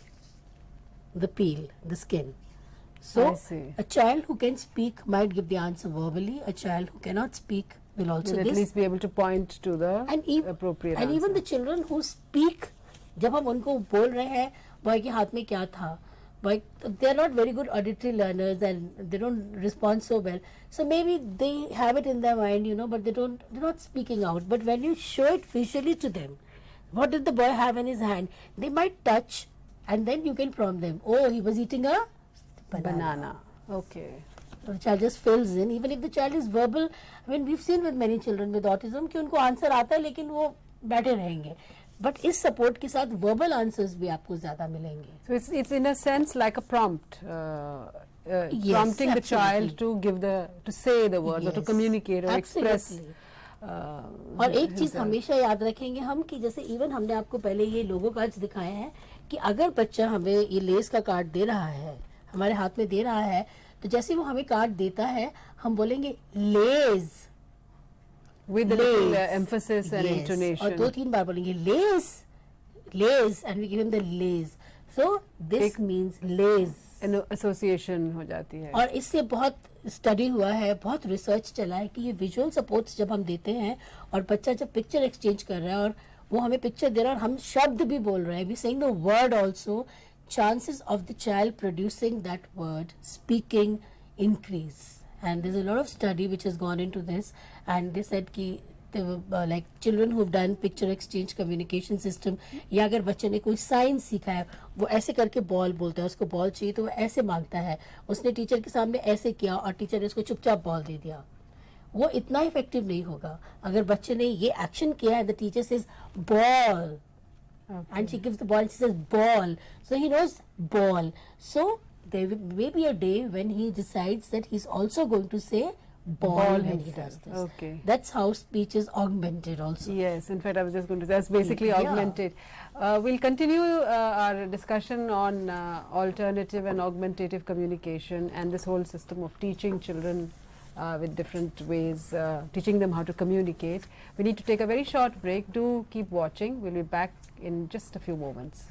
the peel, the skin? So I see. a child who can speak might give the answer verbally. A child who cannot speak will also Will at this. least be able to point to the appropriate and answer. even the children who speak, जब हम उनको बोल रहे हैं boy के हाथ में क्या था, boy they are not very good auditory learners and they don't respond so well, so maybe they have it in their mind, but they're not speaking out. But when you show it visually to them, what did the boy have in his hand, they might touch, and then you can prompt them, oh, he was eating a banana. Okay. The child just fills in, even if the child is verbal. I mean, we've seen with many children with autism कि उनको answer आता है लेकिन वो बैठे रहेंगे, but इस support के साथ वर्बल आंसर्स भी आपको ज्यादा मिलेंगे. So it's in a sense like a prompt, Yes, prompting the child absolutely. to say the words or to Yes, communicate or express. absolutely. और एक चीज हमेशा याद रखेंगे हम कि जैसे इवन हमने आपको पहले ये लोगो कार्ड्स दिखाए हैं कि अगर बच्चा हमें ये लेस का कार्ड दे रहा है, हमारे हाथ में दे रहा है, तो जैसे वो हमें कार्ड देता है हम बोलेंगे लेज with a little emphasis and Yes. intonation. और 2-3 बार बोलेंगे Lay's Lay's and we give him the Lay's. So this means Lay's. An association हो जाती है. और इससे बहुत स्टडी हुआ है, बहुत रिसर्च चला है कि ये विजुअल सपोर्ट्स जब हम देते हैं और बच्चा जब पिक्चर एक्सचेंज कर रहा है और वो हमें पिक्चर दे रहा है और हम शब्द भी बोल रहे हैं, we saying the word also, chances of the child producing that word speaking increase. And there's a lot of study which has gone into this, and they said कि they were like children who've done picture exchange communication system, या अगर बच्चे ने कोई science सीखा है, वो ऐसे करके बॉल बोलता है, उसको बॉल चाहिए तो वो ऐसे मांगता है, उसने टीचर के सामने ऐसे किया और टीचर ने उसको चुपचाप बॉल दे दिया, वो इतना इफेक्टिव नहीं होगा. अगर बच्चे ने ये एक्शन किया and the teacher says ball and she gives the ball and she says ball, so he knows ball. So there may be a day when he decides that he's also going to say ball when he does this. Okay. That's how speech is augmented also. Yes, in fact, I was just going to say that's basically Yeah. augmented. We'll continue our discussion on alternative and augmentative communication and this whole system of teaching children with different ways, teaching them how to communicate. We need to take a very short break. Do keep watching. We'll be back in just a few moments.